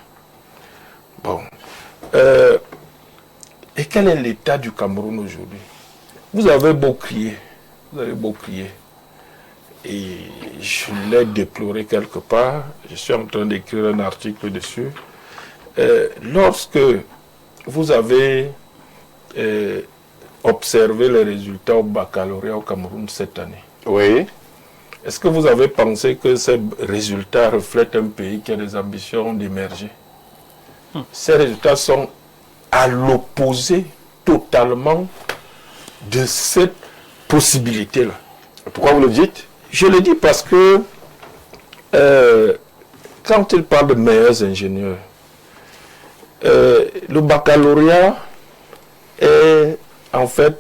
Bon. Et quel est l'état du Cameroun aujourd'hui? Vous avez beau crier, et je l'ai déploré quelque part, je suis en train d'écrire un article dessus. Lorsque vous avez observé les résultats au baccalauréat au Cameroun cette année, oui. Est-ce que vous avez pensé que ces résultats reflètent un pays qui a des ambitions d'émerger? Ces résultats sont à l'opposé totalement de cette possibilité-là. Pourquoi vous le dites? Je le dis parce que quand il parle de meilleurs ingénieurs, le baccalauréat est en fait,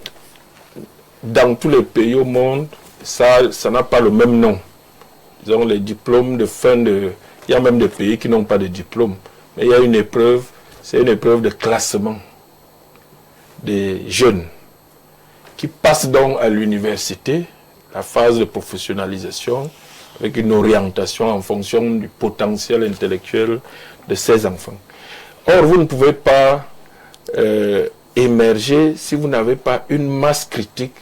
dans tous les pays au monde, ça n'a pas le même nom. Disons, les diplômes de fin de... Il y a même des pays qui n'ont pas de diplôme. Mais il y a une épreuve, c'est une épreuve de classement des jeunes qui passent donc à l'université, la phase de professionnalisation, avec une orientation en fonction du potentiel intellectuel de ces enfants. Or, vous ne pouvez pas émerger si vous n'avez pas une masse critique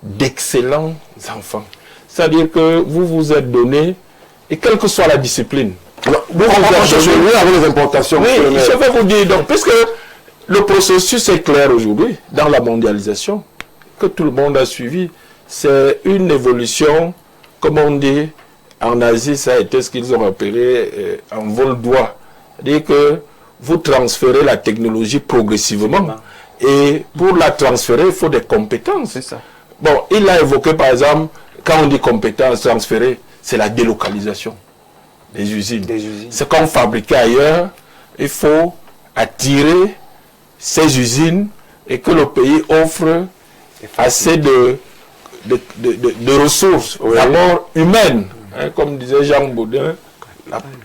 d'excellents enfants. C'est-à-dire que vous vous êtes donné, et quelle que soit la discipline, les importations. Oui, je vais vous dire, donc, puisque le processus est clair aujourd'hui, dans la mondialisation, que tout le monde a suivi, c'est une évolution, comme on dit, en Asie, ça a été ce qu'ils ont appelé en vol d'oie. C'est-à-dire que vous transférez la technologie progressivement, et pour la transférer, il faut des compétences. C'est ça. Bon, il a évoqué, par exemple, quand on dit compétences transférées, c'est la délocalisation des usines. C'est comme fabriquer ailleurs, il faut attirer ces usines et que le pays offre assez de ressources, d'abord humaines, Hein, comme disait Jean Baudin,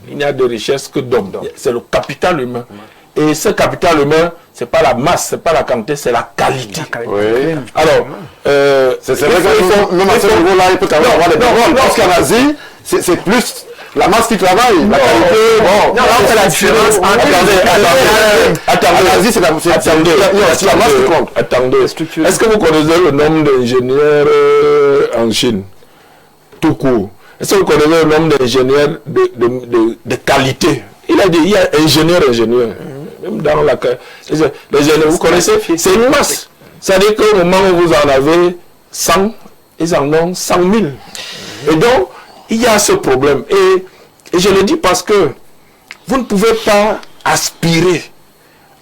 il n'y a de richesse que d'hommes. C'est le capital humain. Et ce capital humain, ce n'est pas la masse, ce n'est pas la quantité, c'est la qualité. Oui. Alors, c'est vrai que même à ce niveau-là, il peut quand même avoir des rôles. Parce qu'en Asie, c'est plus la masse qui travaille, la qualité. Non, c'est la différence entre... Attendez, en Asie, c'est la masse qui compte. Attendez, est-ce que vous connaissez le nombre d'ingénieurs en Chine? Tout court. Est-ce que vous connaissez le nombre d'ingénieurs de qualité? Il a dit, il y a ingénieur. Même dans la... Les ingénieurs, vous connaissez? C'est une masse. C'est-à-dire qu'au moment où vous en avez 100, ils en ont 100 000. Et donc, il y a ce problème. Et je le dis parce que vous ne pouvez pas aspirer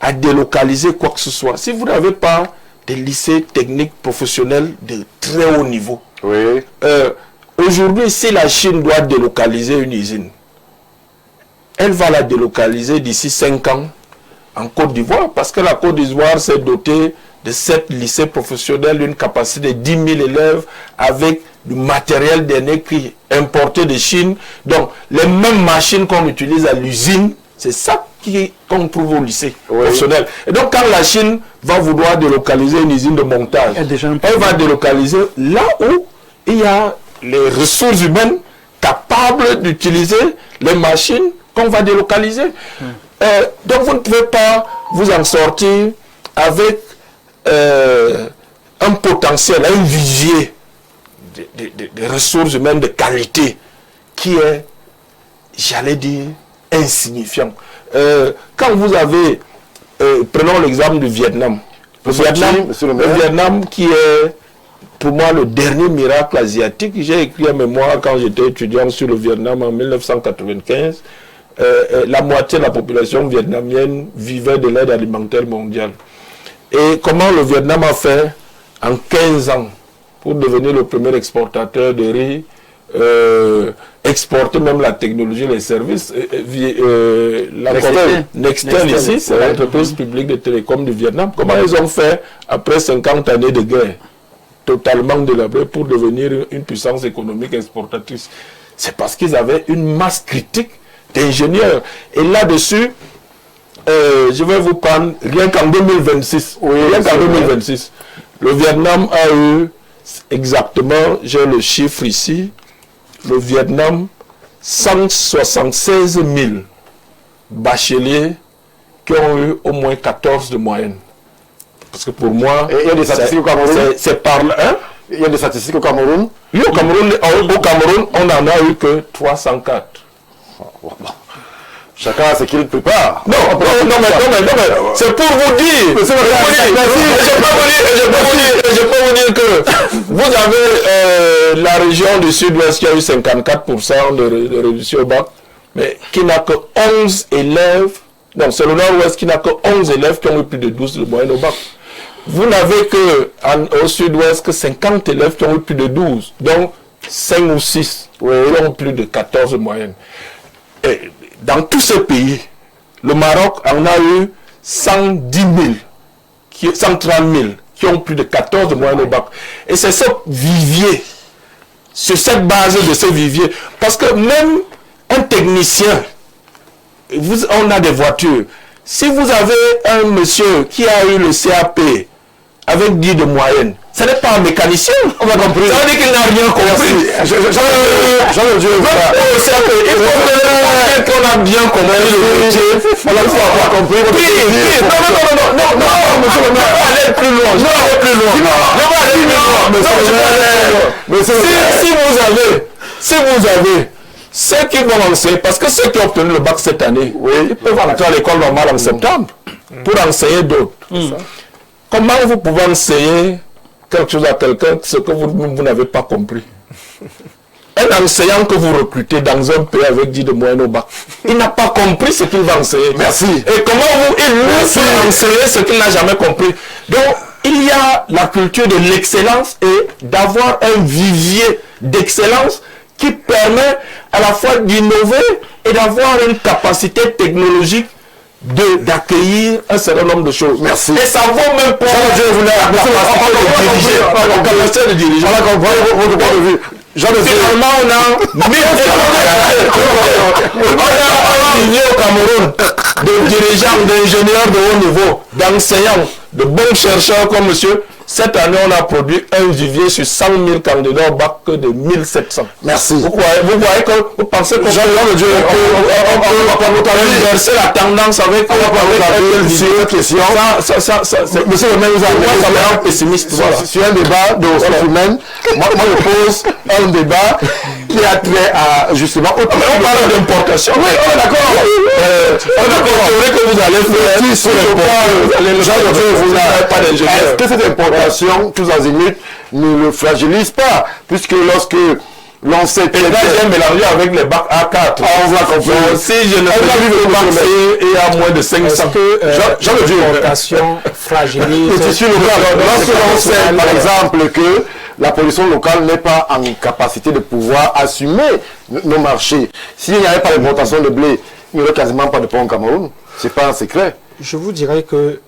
à délocaliser quoi que ce soit si vous n'avez pas des lycées techniques professionnels de très haut niveau. Oui. Aujourd'hui, si la Chine doit délocaliser une usine, elle va la délocaliser d'ici 5 ans en Côte d'Ivoire, parce que la Côte d'Ivoire s'est dotée de 7 lycées professionnels, d'une capacité de 10 000 élèves, avec du matériel dernier cri importé de Chine. Donc, les mêmes machines qu'on utilise à l'usine, c'est ça qu'on trouve au lycée professionnel. Et donc, quand la Chine va vouloir délocaliser une usine de montage, elle va délocaliser là où il y a les ressources humaines capables d'utiliser les machines qu'on va délocaliser. Donc, vous ne pouvez pas vous en sortir avec un potentiel, un vivier de ressources humaines de qualité qui est, j'allais dire, insignifiant. Quand vous avez, prenons l'exemple du Vietnam. Le Vietnam qui est, pour moi, le dernier miracle asiatique. J'ai écrit un mémoire quand j'étais étudiant sur le Vietnam en 1995. La moitié de la population vietnamienne vivait de l'aide alimentaire mondiale. Et comment le Vietnam a fait en 15 ans pour devenir le premier exportateur de riz, exporter même la technologie, les services. Nextel ici, c'est l'entreprise publique de télécom du Vietnam. Comment ils ont fait après 50 années de guerre, totalement délabrée, pour devenir une puissance économique exportatrice? C'est parce qu'ils avaient une masse critique d'ingénieurs. Et là-dessus, je vais vous prendre, rien qu'en 2026, le Vietnam a eu exactement, j'ai le chiffre ici, le Vietnam, 176 000 bacheliers qui ont eu au moins 14 de moyenne. Parce que pour moi, il y a des statistiques au Cameroun. C'est par là, hein? Il y a des statistiques au Cameroun. Oui, au Cameroun, on n'en a eu que 304. Chacun a ce qu'il prépare. Non, mais c'est pour vous dire. Je peux vous dire que vous avez la région du sud-ouest qui a eu 54% de réduction au bac, mais qui n'a que 11 élèves. Non, c'est le nord-ouest qui n'a que 11 élèves qui ont eu plus de 12 de moyenne au bac. Vous n'avez qu'au sud-ouest que 50 élèves qui ont eu plus de 12. Donc 5 ou 6 qui ont plus de 14 de moyenne. Et dans tous ces pays, le Maroc en a eu 110 000, 130 000 qui ont plus de 14 de moyenne au bac. Et c'est ce vivier, sur cette base de ce vivier, parce que même un technicien, on a des voitures. Si vous avez un monsieur qui a eu le CAP avec 10 de moyenne, ce n'est pas un mécanicien, on va comprendre. Ça veut dire qu'il n'a rien compris. Il faut qu'on a bien compris le métier. On a compris. Non, monsieur le maire, allez plus loin. Si vous avez ceux qui vont enseigner, parce que ceux qui ont obtenu le bac cette année, ils peuvent entrer à l'école normale en septembre pour enseigner d'autres. Comment vous pouvez enseigner quelque chose à quelqu'un, ce que vous n'avez pas compris? Un enseignant que vous recrutez dans un pays avec 10 de moyenne au bac, il n'a pas compris ce qu'il va enseigner. Merci. Et comment il peut enseigner ce qu'il n'a jamais compris? Donc, il y a la culture de l'excellence et d'avoir un vivier d'excellence qui permet à la fois d'innover et d'avoir une capacité technologique d'accueillir un certain nombre de choses. Merci. Et ça vaut même pour la capacité de diriger. On a compris votre point de vue. Finalement, on a signé au Cameroun de dirigeants, d'ingénieurs de haut niveau, d'enseignants, de bons chercheurs comme monsieur. Cette année, on a produit un vivier sur 100 000 candidats au bac que de 1700. Merci. Vous voyez que vous pensez qu'on peut inverser la tendance avec une question. Monsieur le maire, vous avez un pessimiste. Sur un débat de ressources humaines, moi je pose un débat qui a trait à justement. On parle d'importation. Oui, on est d'accord. On est d'accord. C'est vrai que vous allez faire. Est-ce que cette importation, tous azimuts, ne le fragilise pas? Puisque lorsque l'on sait que j'ai mélangé avec les bacs A4. On va comprendre. Si je ne fais pas le bac C et à moins de 500. J'en ai dit l'importation fragilise. Le tissu local. Lorsque l'on sait, par exemple, que la production locale n'est pas en capacité de pouvoir assumer nos marchés. S'il n'y avait pas d'importation de blé, il n'y aurait quasiment pas de pain au Cameroun. Ce n'est pas un secret. Je vous dirais que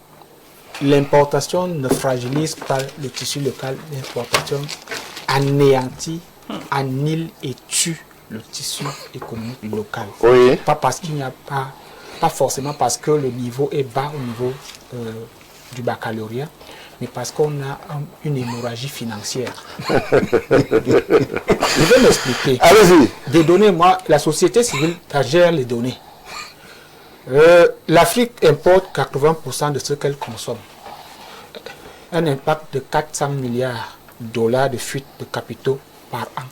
l'importation ne fragilise pas le tissu local. L'importation anéantit, annule et tue le tissu économique local. Oui. Pas parce qu'il n'y a pas forcément parce que le niveau est bas au niveau du baccalauréat, mais parce qu'on a une hémorragie financière. Je vais m'expliquer. Allez-y. Des données, moi, la société civile gère les données. L'Afrique importe 80% de ce qu'elle consomme. Un impact de 400 milliards de dollars de fuite de capitaux par an.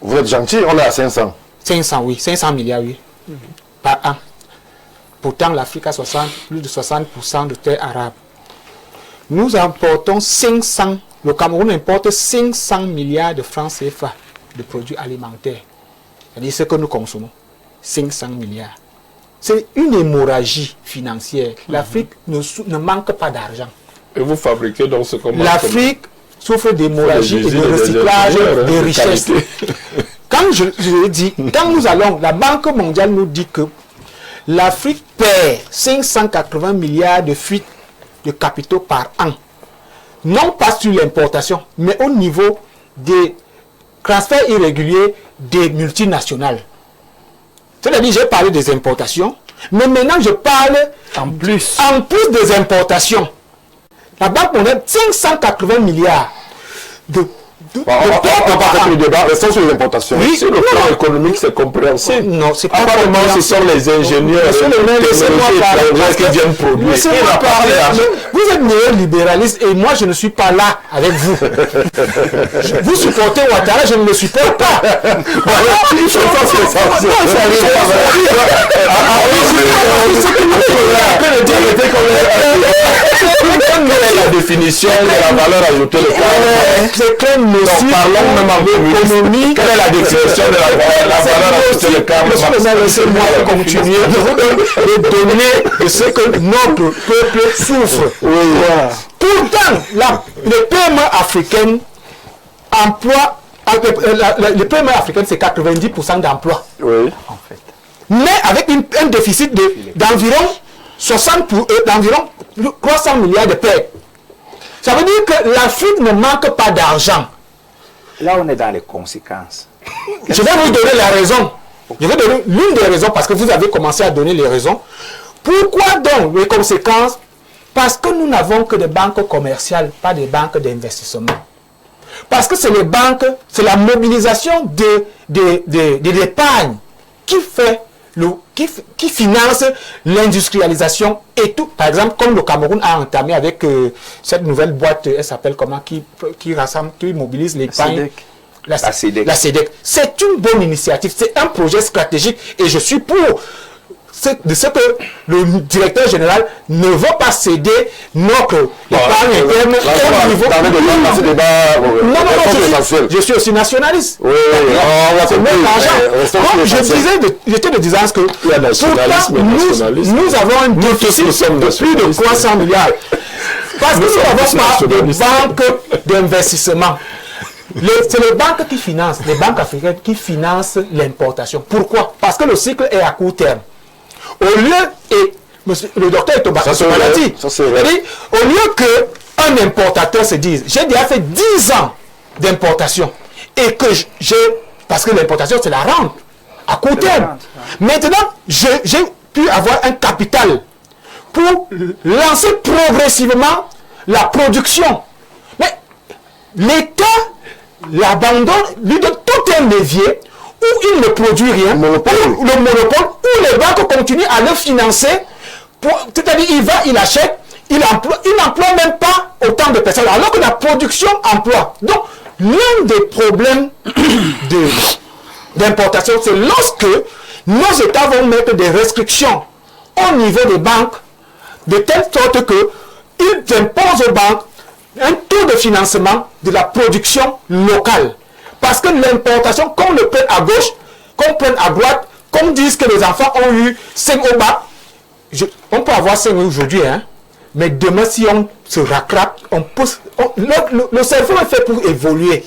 Vous êtes gentil, on est à 500. 500, oui, 500 milliards, oui, par an. Pourtant, l'Afrique a plus de 60% de terres arables. Nous importons 500, le Cameroun importe 500 milliards de francs CFA de produits alimentaires. C'est-à-dire ce que nous consommons. 500 milliards. C'est une hémorragie financière. L'Afrique ne manque pas d'argent. Et vous fabriquez donc ce qu'on l'Afrique souffre d'hémorragie et de recyclage des richesses. Quand je l'ai dit, quand nous allons, la Banque mondiale nous dit que l'Afrique perd 580 milliards de fuites de capitaux par an. Non pas sur l'importation, mais au niveau des transferts irréguliers des multinationales. C'est-à-dire, j'ai parlé des importations, mais maintenant je parle en plus des importations. La Banque mondiale, 580 milliards de on va pas faire le débat, restons sur les importations. Oui, sur le plan économique, c'est compréhensible. Non, c'est pas apparemment, ce sont les ingénieurs qui viennent produire. Laissez-moi parler. Vous êtes néolibéraliste et moi, je ne suis pas là avec vous. Vous supportez Ouattara, je ne le supporte pas. La définition de la valeur ajoutée c'est clair, nous parlons même en économie. Quelle est la définition de la valeur ajoutée de Carl Marx? Laissez-moi continuer de donner de ce que notre peuple souffre. Pourtant, les PME africaines emploient, les PME africaines, c'est 90% d'emplois. Oui. En fait. Mais avec un déficit d'environ 300 milliards de pertes. Ça veut dire que l'Afrique ne manque pas d'argent. Là, on est dans les conséquences. Je vais vous donner la raison. Je vais donner l'une des raisons, parce que vous avez commencé à donner les raisons. Pourquoi donc les conséquences? Parce que nous n'avons que des banques commerciales, pas des banques d'investissement. Parce que c'est les banques, c'est la mobilisation de l'épargne qui fait qui finance l'industrialisation et tout. Par exemple, comme le Cameroun a entamé avec cette nouvelle boîte, elle s'appelle comment, qui rassemble, qui mobilise l'épargne. La CEDEC. C'est une bonne initiative, c'est un projet stratégique et je suis pour de ce que le directeur général ne veut pas céder notre épargne interne au niveau je suis aussi nationaliste. Oui, c'est même l'argent. J'étais de disant que nous avons un déficit de plus de 300 milliards. Parce que nous n'avons pas de banque d'investissement. C'est les banques qui financent, les banques africaines qui financent l'importation. Pourquoi? Parce que le cycle est à court terme. Au lieu, et le docteur est au maladie, au lieu qu'un importateur se dise, j'ai déjà fait 10 ans d'importation, et que parce que l'importation, c'est la rente à court terme. Maintenant, j'ai pu avoir un capital pour lancer progressivement la production. Mais l'État l'abandonne, lui donne tout un levier où il ne produit rien, le monopole, où les banques continuent à le financer. C'est-à-dire, il achète, il n'emploie même pas autant de personnes, alors que la production emploie. Donc, l'un des problèmes d'importation, c'est lorsque nos États vont mettre des restrictions au niveau des banques, de telle sorte qu'ils imposent aux banques un taux de financement de la production locale. Parce que l'importation, qu'on le prenne à gauche, qu'on prenne à droite, qu'on dise que les enfants ont eu 5 au bas, on peut avoir 5 aujourd'hui, hein, mais demain, si on se rattrape, le cerveau est fait pour évoluer.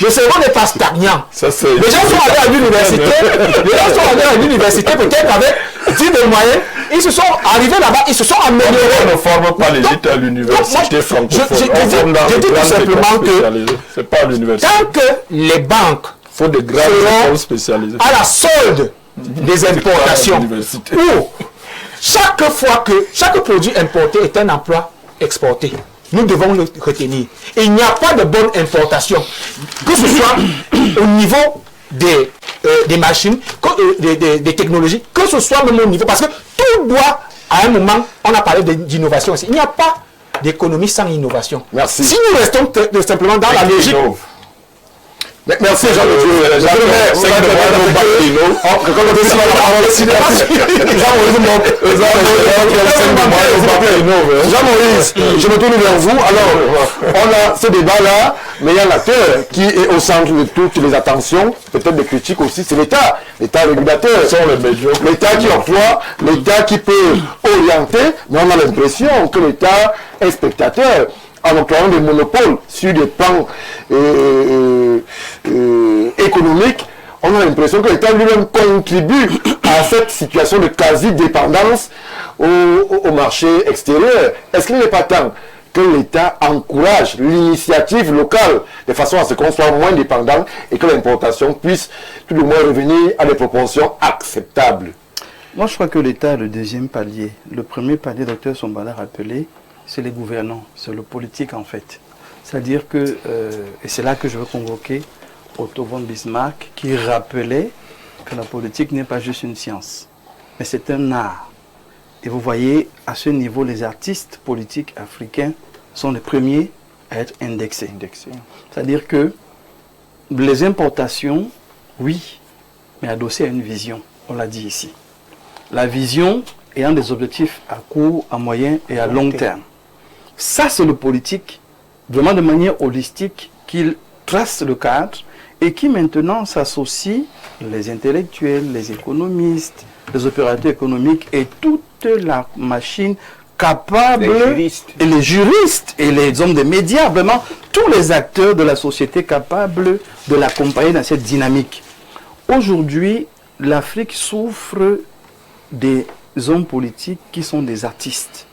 Le cerveau n'est pas stagnant. Les gens sont allés à l'université, peut-être avec 10 de moyenne, ils se sont arrivés là-bas, ils se sont améliorés. On ne forme pas les États à l'université francophone. Je dis tout simplement que c'est pas l'université. Tant que les banques faut de grandes spécialisées à la solde des importations, ou chaque fois que chaque produit importé est un emploi exporté, nous devons le retenir. Il n'y a pas de bonne importation, que ce soit au niveau des machines, des technologies, que ce soit même au niveau, parce que tout doit, à un moment, on a parlé d'innovation aussi. Il n'y a pas d'économie sans innovation. Merci. Si nous restons simplement dans la logique... Merci Jean-Dieu. Jean-Maurice, je me tourne vers vous. Alors, on a ce débat-là, mais il y a l'acteur qui est au centre de toutes les attentions, peut-être des critiques aussi, c'est l'État. L'État régulateur. L'État qui emploie, l'État qui peut orienter, mais on a l'impression que l'État est spectateur en octroyant des monopoles sur des plans économiques. On a l'impression que l'État lui-même contribue à cette situation de quasi-dépendance au marché extérieur. Est-ce qu'il n'est pas temps que l'État encourage l'initiative locale de façon à ce qu'on soit moins dépendant et que l'importation puisse tout du moins revenir à des proportions acceptables? Moi, je crois que l'État a le deuxième palier. Le premier palier, Dr Somba l'a rappelé, c'est les gouvernants, c'est le politique en fait. C'est-à-dire que, et c'est là que je veux convoquer Otto von Bismarck, qui rappelait que la politique n'est pas juste une science, mais c'est un art. Et vous voyez, à ce niveau, les artistes politiques africains sont les premiers à être indexés. C'est-à-dire que les importations, oui, mais adossées à une vision, on l'a dit ici. La vision ayant des objectifs à court, à moyen et à long terme. Ça, c'est le politique, vraiment de manière holistique, qu'il trace le cadre et qui maintenant s'associe les intellectuels, les économistes, les opérateurs économiques et toute la machine capable, et les juristes et les hommes des médias, vraiment tous les acteurs de la société capables de l'accompagner dans cette dynamique. Aujourd'hui, l'Afrique souffre des hommes politiques qui sont des artistes,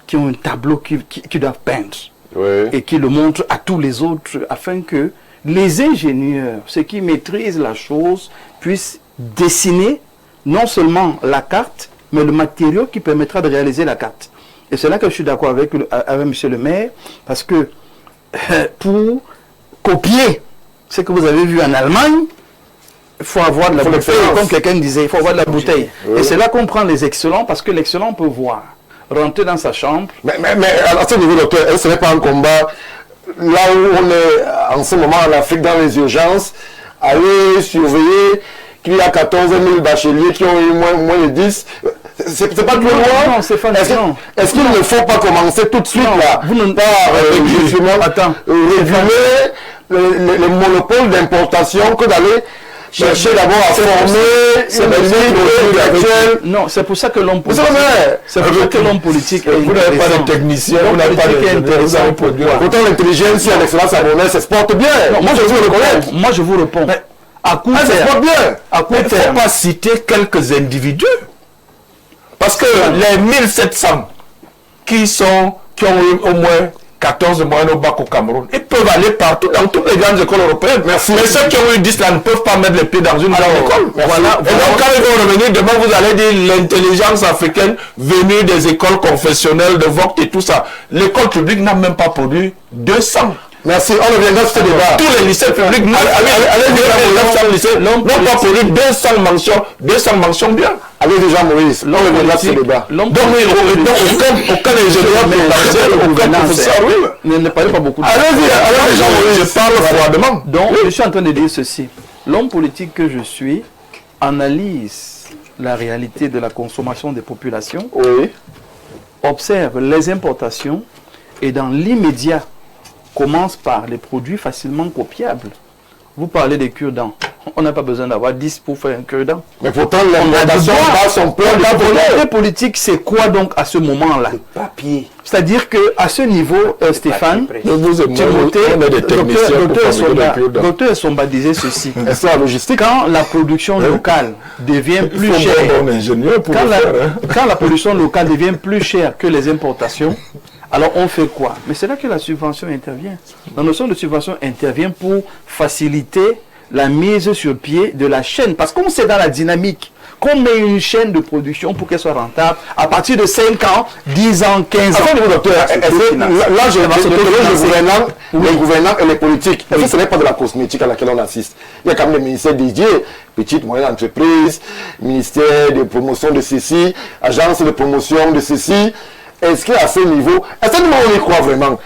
qui ont un tableau qui doivent peindre, oui, et qui le montrent à tous les autres afin que les ingénieurs, ceux qui maîtrisent la chose, puissent dessiner non seulement la carte, mais le matériau qui permettra de réaliser la carte. Et c'est là que je suis d'accord avec M. le maire, parce que pour copier ce que vous avez vu en Allemagne, il faut avoir de la bouteille, comme quelqu'un disait, il faut avoir de la bouteille. Oui. Et c'est là qu'on prend les excellents, parce que l'excellent peut voir, rentrer dans sa chambre. Mais à ce niveau, docteur, ce n'est pas un combat, là où on est en ce moment en Afrique dans les urgences, aller surveiller qu'il y a 14 000 bacheliers qui ont eu moins de 10. C'est pas trop loin. Non, c'est fascinant. Est-ce qu'il ne faut pas commencer tout de suite là, par réguler les monopoles d'importation que d'aller chercher d'abord à former une élite actuelle? Non, c'est pour ça que l'homme politique. C'est pour ça que l'homme politique est vous n'avez pas de technicien, vous n'avez pas de produit. Pourtant l'intelligence et l'excellence à Bonnet s'exportent bien. Moi je vous reconnais. Moi je vous réponds. À court terme, il ne faut pas citer quelques individus. Parce que les 1700 qui ont eu au moins 14 mois au bac au Cameroun, ils peuvent peuvent aller partout, dans toutes les grandes écoles européennes. Merci. Mais ceux qui ont eu 10 là ne peuvent pas mettre les pieds dans une grande école. Voilà. Et donc, quand ils vont revenir, demain, vous allez dire l'intelligence africaine venue des écoles confessionnelles, de Vogt et tout ça. L'école publique n'a même pas produit 200. Merci, on reviendra sur ce débat. Tous les lycées publics, n'ont pas produit 200 mentions bien. Allez déjà, Maurice, on reviendra sur ce débat. Donc, aucun ingénieur potentiel, aucun professeur, oui. Ne parlez pas beaucoup. Allez déjà, Maurice, je parle froidement. Donc, je suis en train de dire ceci. L'homme politique que je suis analyse la réalité de la consommation des populations, Oui. observe les importations et dans l'immédiat commence par les produits facilement copiables. Vous parlez des cure-dents. On n'a pas besoin d'avoir 10 pour faire un cure-dent. Mais pourtant, l'importation bat son plein La de volonté politique, c'est quoi donc à ce moment-là? Papier. C'est-à-dire qu'à ce niveau, Stéphane, Vous et moi, Timothée, on est des techniciens pour fabriquer des cure-dents. Docteur Somba disait ceci. Est-ce la logistique? Quand la production locale devient plus Il faut chère, un bon ingénieur pour le faire. quand la production locale devient plus chère que les importations, alors on fait quoi? Mais c'est là que la subvention intervient. La notion de subvention intervient pour faciliter la mise sur pied de la chaîne. Parce qu'on sait dans la dynamique qu'on met une chaîne de production pour qu'elle soit rentable à partir de 5 ans, 10 ans, 15 ans. Attendez, docteur, là, les gouvernants et les politiques. Est-ce que ce n'est pas de la cosmétique à laquelle on assiste? Il y a quand même des ministères dédiés, petites, moyennes entreprises, ministère de promotion de ceci, agence de promotion de ceci. Est-ce qu'à ce niveau, on y croit vraiment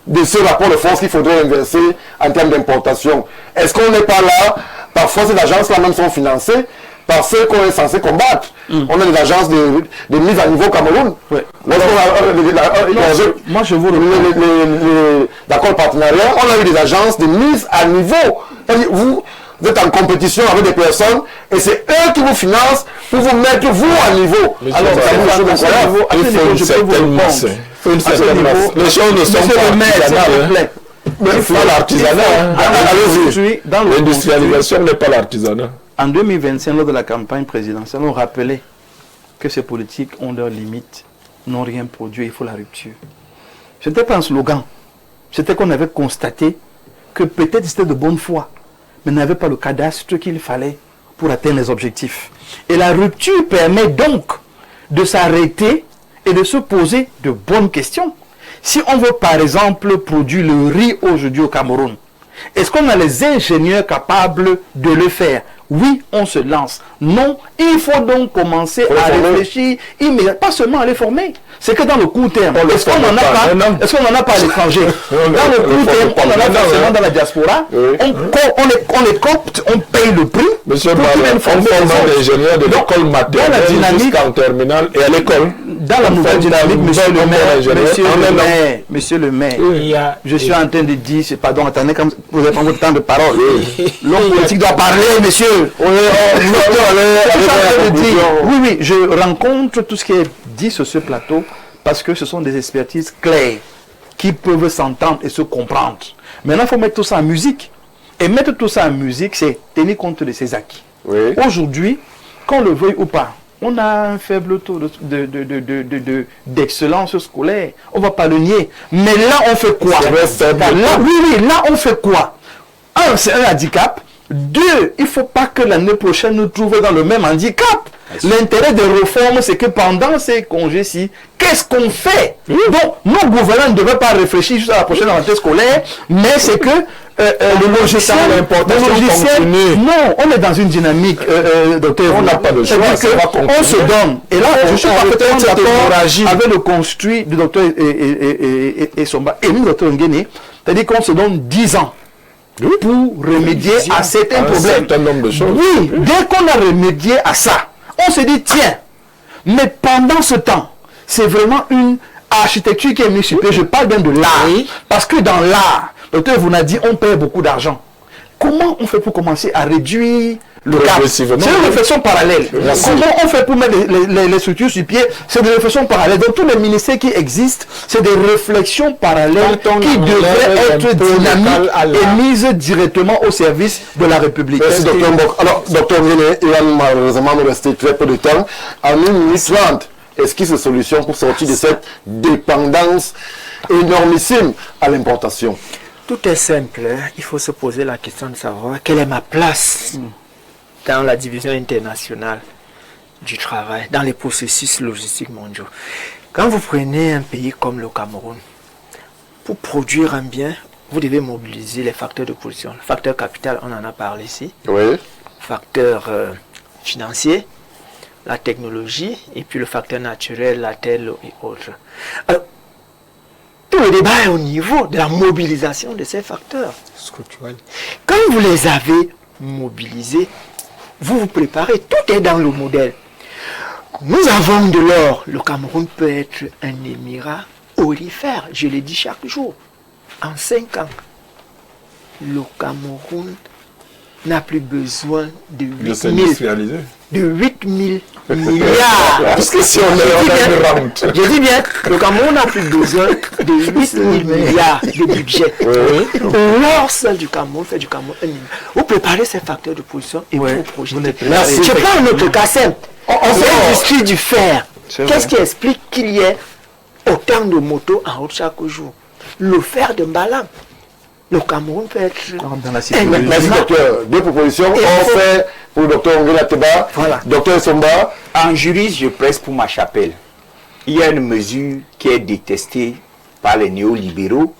de ce rapport de force qu'il faudrait inverser en termes d'importation? Est-ce qu'on n'est pas là? Parfois, ces agences-là même sont financées par ceux qu'on est censé combattre. On a des agences de mise à niveau au Cameroun. Ouais. Moi, je vous d'accord partenariat, on a eu des agences de mise à niveau. Vous êtes en compétition avec des personnes et c'est eux qui vous financent pour vous mettre vous à niveau. Alors, il faut une certaine masse. Les choses ne sont pas artisanales. Mais il faut l'artisanat. L'industrialisation n'est pas l'artisanat. En 2025, lors de la campagne présidentielle, on rappelait que ces politiques ont leurs limites, n'ont rien produit, il faut la rupture. Ce n'était pas un slogan. C'était qu'on avait constaté que peut-être c'était de bonne foi, mais n'avait pas le cadastre qu'il fallait pour atteindre les objectifs. Et la rupture permet donc de s'arrêter et de se poser de bonnes questions. Si on veut par exemple produire le riz aujourd'hui au Cameroun, est-ce qu'on a les ingénieurs capables de le faire? Oui, on se lance. Non, il faut donc commencer à réfléchir immédiatement, pas seulement à les former. C'est que dans le court terme, est-ce qu'on n'en a pas? Est-ce qu'on n'en a pas à l'étranger? Dans le court terme, on en a forcément dans la diaspora. On les copte, on paye le prix. Monsieur Barra, on forme des ingénieurs de l'école maternelle jusqu'en terminale et à l'école. Dans la nouvelle dynamique, monsieur le maire, je suis en train de dire, pardon, attendez, comme vous avez pas votre temps de parole. L'homme politique doit parler, monsieur. Oui, je rencontre tout ce qui est dit sur ce plateau parce que ce sont des expertises claires qui peuvent s'entendre et se comprendre. Maintenant, il faut mettre tout ça en musique. Et mettre tout ça en musique, c'est tenir compte de ses acquis. Oui. Aujourd'hui, qu'on le veuille ou pas, on a un faible taux d'excellence scolaire. On ne va pas le nier. Mais là, on fait quoi? Là, on fait quoi? Un, c'est un handicap. Deux, il ne faut pas que l'année prochaine nous trouve dans le même handicap. L'intérêt des réformes, c'est que pendant ces congés-ci, qu'est-ce qu'on fait? Donc, nos gouvernants ne devraient pas réfléchir juste à la prochaine rentrée scolaire, mais c'est que le logiciel, non, on est dans une dynamique, docteur. On n'a pas de choix, on se donne. Et là, je suis parfaitement d'accord avec le construit du docteur Somba et nous, docteur Nguéné, c'est-à-dire qu'on se donne 10 ans. Pour remédier à certains problèmes. Oui, dès qu'on a remédié à ça, on se dit tiens, mais pendant ce temps, c'est vraiment une architecture qui est mise sur pied. Je parle bien de l'art. Parce que dans l'art, le docteur vous a dit on paie beaucoup d'argent. Comment on fait pour commencer à réduire le gap? C'est une réflexion parallèle. Comment on fait pour mettre les structures sur pied? C'est des réflexions parallèles. Dans tous les ministères qui existent, c'est des réflexions parallèles qui devraient être dynamiques et mises directement au service de la République. Merci, docteur Mbok. Alors, docteur Nguéné, il va malheureusement nous rester très peu de temps. En 1 minute 30, est-ce qu'il y a des solutions pour sortir de cette dépendance énormissime à l'importation? Tout est simple. Il faut se poser la question de savoir quelle est ma place dans la division internationale du travail, dans les processus logistiques mondiaux. Quand vous prenez un pays comme le Cameroun, pour produire un bien, vous devez mobiliser les facteurs de production. Le facteur capital, on en a parlé ici. Oui. Facteur financier, la technologie, et puis le facteur naturel, la terre et autres. Alors, tout le débat est au niveau de la mobilisation de ces facteurs. Structurel. Quand vous les avez mobilisés, vous vous préparez, tout est dans le modèle. Nous avons de l'or. Le Cameroun peut être un émirat aurifère, je le dis chaque jour. En 5 ans, le Cameroun n'a plus besoin de 8 000 milliards. Parce que si on est en rente. Je dis bien, le Cameroun n'a plus besoin de 8 000 milliards de budget. L'or seul du Cameroun fait du Cameroun un milliard. Vous préparez ces facteurs de production et vous projetez. Je prends un autre cas simple. L'industrie du fer. Qu'est-ce qui explique qu'il y ait autant de motos en route chaque jour? Le fer de Mbalam. Le Cameroun peut être dans la situation. Merci docteur. Deux propositions. On fait pour le docteur Ongela Teba. Voilà. Docteur Somba. En juriste, je presse pour ma chapelle. Il y a une mesure qui est détestée par les néolibéraux,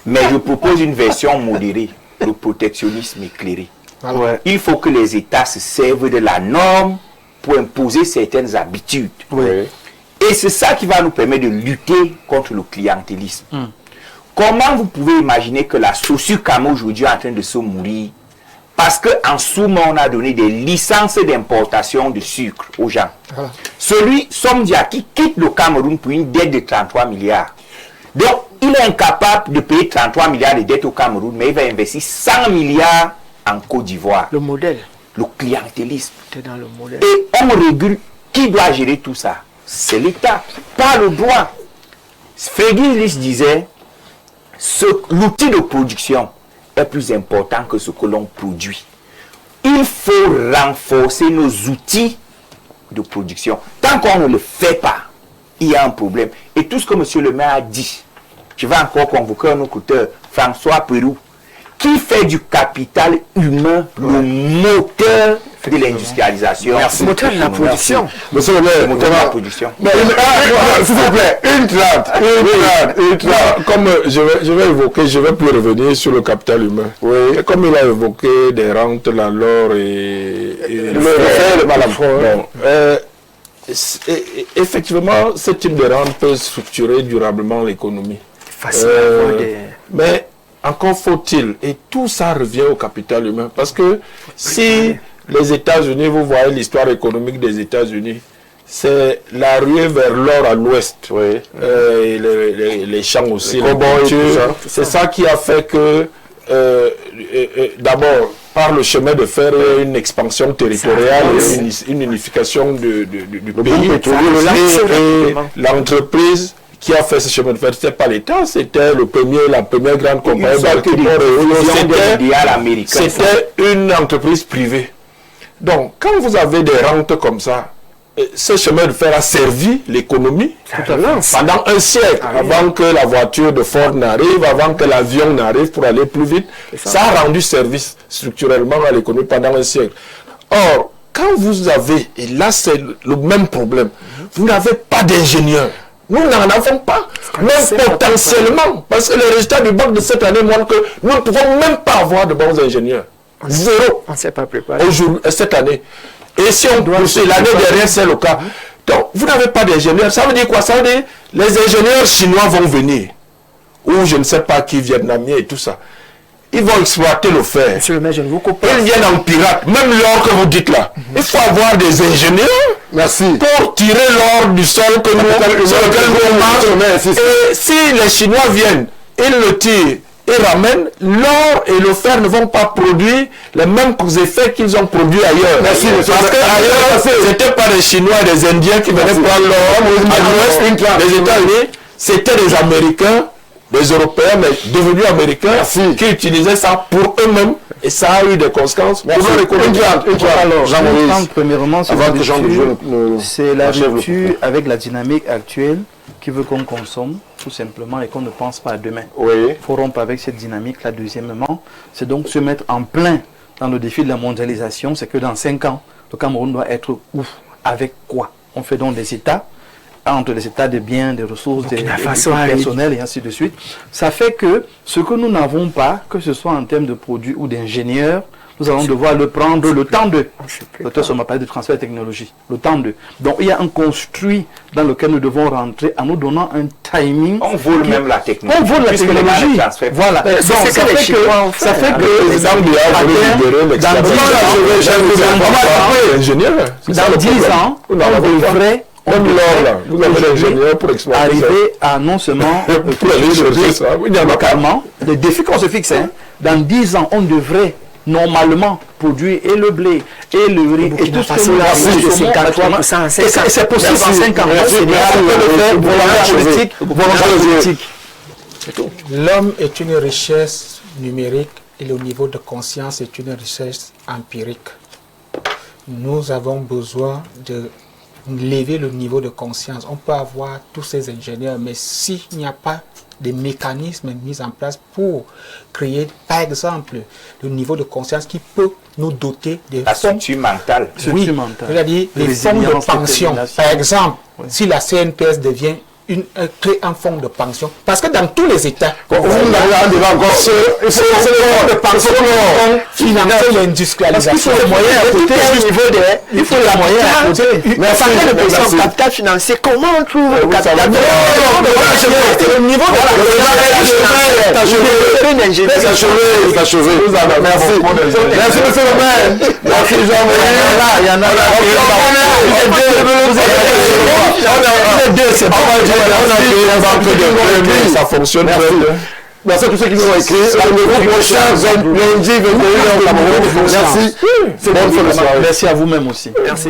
mais je propose une version modérée, le protectionnisme éclairé. Ouais. Il faut que les États se servent de la norme pour imposer certaines habitudes. Et c'est ça qui va nous permettre de lutter contre le clientélisme. Comment vous pouvez imaginer que la Sosucam aujourd'hui est en train de se mourir parce qu'en sous-main, on a donné des licences d'importation de sucre aux gens. Celui, Somdia, qui quitte le Cameroun pour une dette de 33 milliards. Donc, il est incapable de payer 33 milliards de dettes au Cameroun, mais il va investir 100 milliards en Côte d'Ivoire. le modèle. Le clientélisme. C'est dans le modèle. Et on régule. Qui doit gérer tout ça? C'est l'État, pas le droit. Frédéric disait, l'outil de production est plus important que ce que l'on produit. Il faut renforcer nos outils de production. Tant qu'on ne le fait pas, il y a un problème. Et tout ce que M. le maire a dit, je vais encore convoquer un auteur, François Pérou, qui fait du capital humain le moteur de l'industrialisation. Le moteur de la production. Monsieur le maire, Le moteur de la production. s'il vous plaît, une trente. Comme je vais évoquer, je vais plus revenir sur le capital humain. Et comme il a évoqué des rentes, la l'or et le malafron. Effectivement, ce type de rente peut structurer durablement l'économie. Facile à avoir des... Mais encore faut-il, et tout ça revient au capital humain, parce que si les États-Unis, vous voyez l'histoire économique des États-Unis, c'est la ruée vers l'or à l'ouest, et les champs aussi, c'est ça qui a fait que, d'abord, par le chemin de fer, une expansion territoriale, une unification du pays, et l'entreprise qui a fait ce chemin de fer, c'était pas l'État, c'était la première grande compagnie c'était une entreprise privée. Donc, quand vous avez des rentes comme ça, ce chemin de fer a servi l'économie pendant un siècle, avant que la voiture de Ford n'arrive, avant que l'avion n'arrive pour aller plus vite. Ça a rendu service structurellement à l'économie pendant un siècle. Or, quand vous avez, et là c'est le même problème, vous n'avez pas d'ingénieurs. Nous n'en avons pas, même potentiellement, parce que les résultats du bac de cette année montrent que nous ne pouvons même pas avoir de bons ingénieurs. Zéro. On ne s'est pas préparé. Cette année. Et si on poursuit, l'année dernière, c'est le cas. Donc, vous n'avez pas d'ingénieurs. Ça veut dire quoi? Ça veut dire les ingénieurs chinois vont venir. Ou je ne sais pas qui, vietnamiens et tout ça. Ils vont exploiter le fer. Monsieur le maire, je ne vous coupe pas. Ils viennent en pirate. Même l'or que vous dites là. Il faut avoir des ingénieurs. Merci. Pour tirer l'or du sol que sur lequel nous marchons. Et si les Chinois viennent, ils le tirent et ramènent, l'or et le fer ne vont pas produire les mêmes effets qu'ils ont produits ailleurs. Merci, parce qu'ailleurs, c'était pas les Chinois et les Indiens qui venaient prendre l'or à l'ouest des États-Unis, c'était les Américains, des Européens, mais devenus Américains, qui utilisaient ça pour eux-mêmes. Et ça a eu des conséquences pour l'économie. Premièrement, c'est la rupture avec la dynamique actuelle qui veut qu'on consomme, tout simplement, et qu'on ne pense pas à demain. Oui. Il faut rompre avec cette dynamique-là. Deuxièmement, c'est donc se mettre en plein dans le défi de la mondialisation. C'est que dans 5 ans, le Cameroun doit être où? Avec quoi? On fait donc des états, entre les états des biens, des ressources, des personnels et ainsi de suite. Ça fait que ce que nous n'avons pas, que ce soit en termes de produits ou d'ingénieurs, nous allons devoir le prendre le temps de. Docteur Soma parlé de transfert de technologie. Le temps de. Donc il y a un construit dans lequel nous devons rentrer en nous donnant un timing. On vole même la technologie. On vole la technologie. Voilà. Donc ça fait que dans 10 ans, on devrait arriver à non seulement localement, le défi qu'on se fixe, dans 10 ans, on devrait normalement produire et le blé et le riz et tout ce que nous avons. C'est possible dans 5 ans. C'est politique. L'homme est une richesse numérique et le niveau de conscience est une richesse empirique. Nous avons besoin de lever le niveau de conscience. On peut avoir tous ces ingénieurs, mais s'il n'y a pas des mécanismes mis en place pour créer, par exemple, le niveau de conscience qui peut nous doter des fonds. Structure mentale. Oui, c'est-à-dire les fonds de pension. Par exemple, si la CNPS devient crée un fonds de pension, parce que dans tous les États, il faut le fonds de pension pour financer l'industrialisation. Il faut les moyens à côté au niveau des... Il faut les moyens à côté. Mais ça fait le pension capital financier. Comment on trouve le capital financier? Le niveau de... Merci. Merci, monsieur le maire. Merci, Jean-Marie. Il y en a ça fonctionne. Merci à tous ceux qui nous ont écrit. Le prochain lundi 21h. Merci. Merci à vous-même aussi. Merci.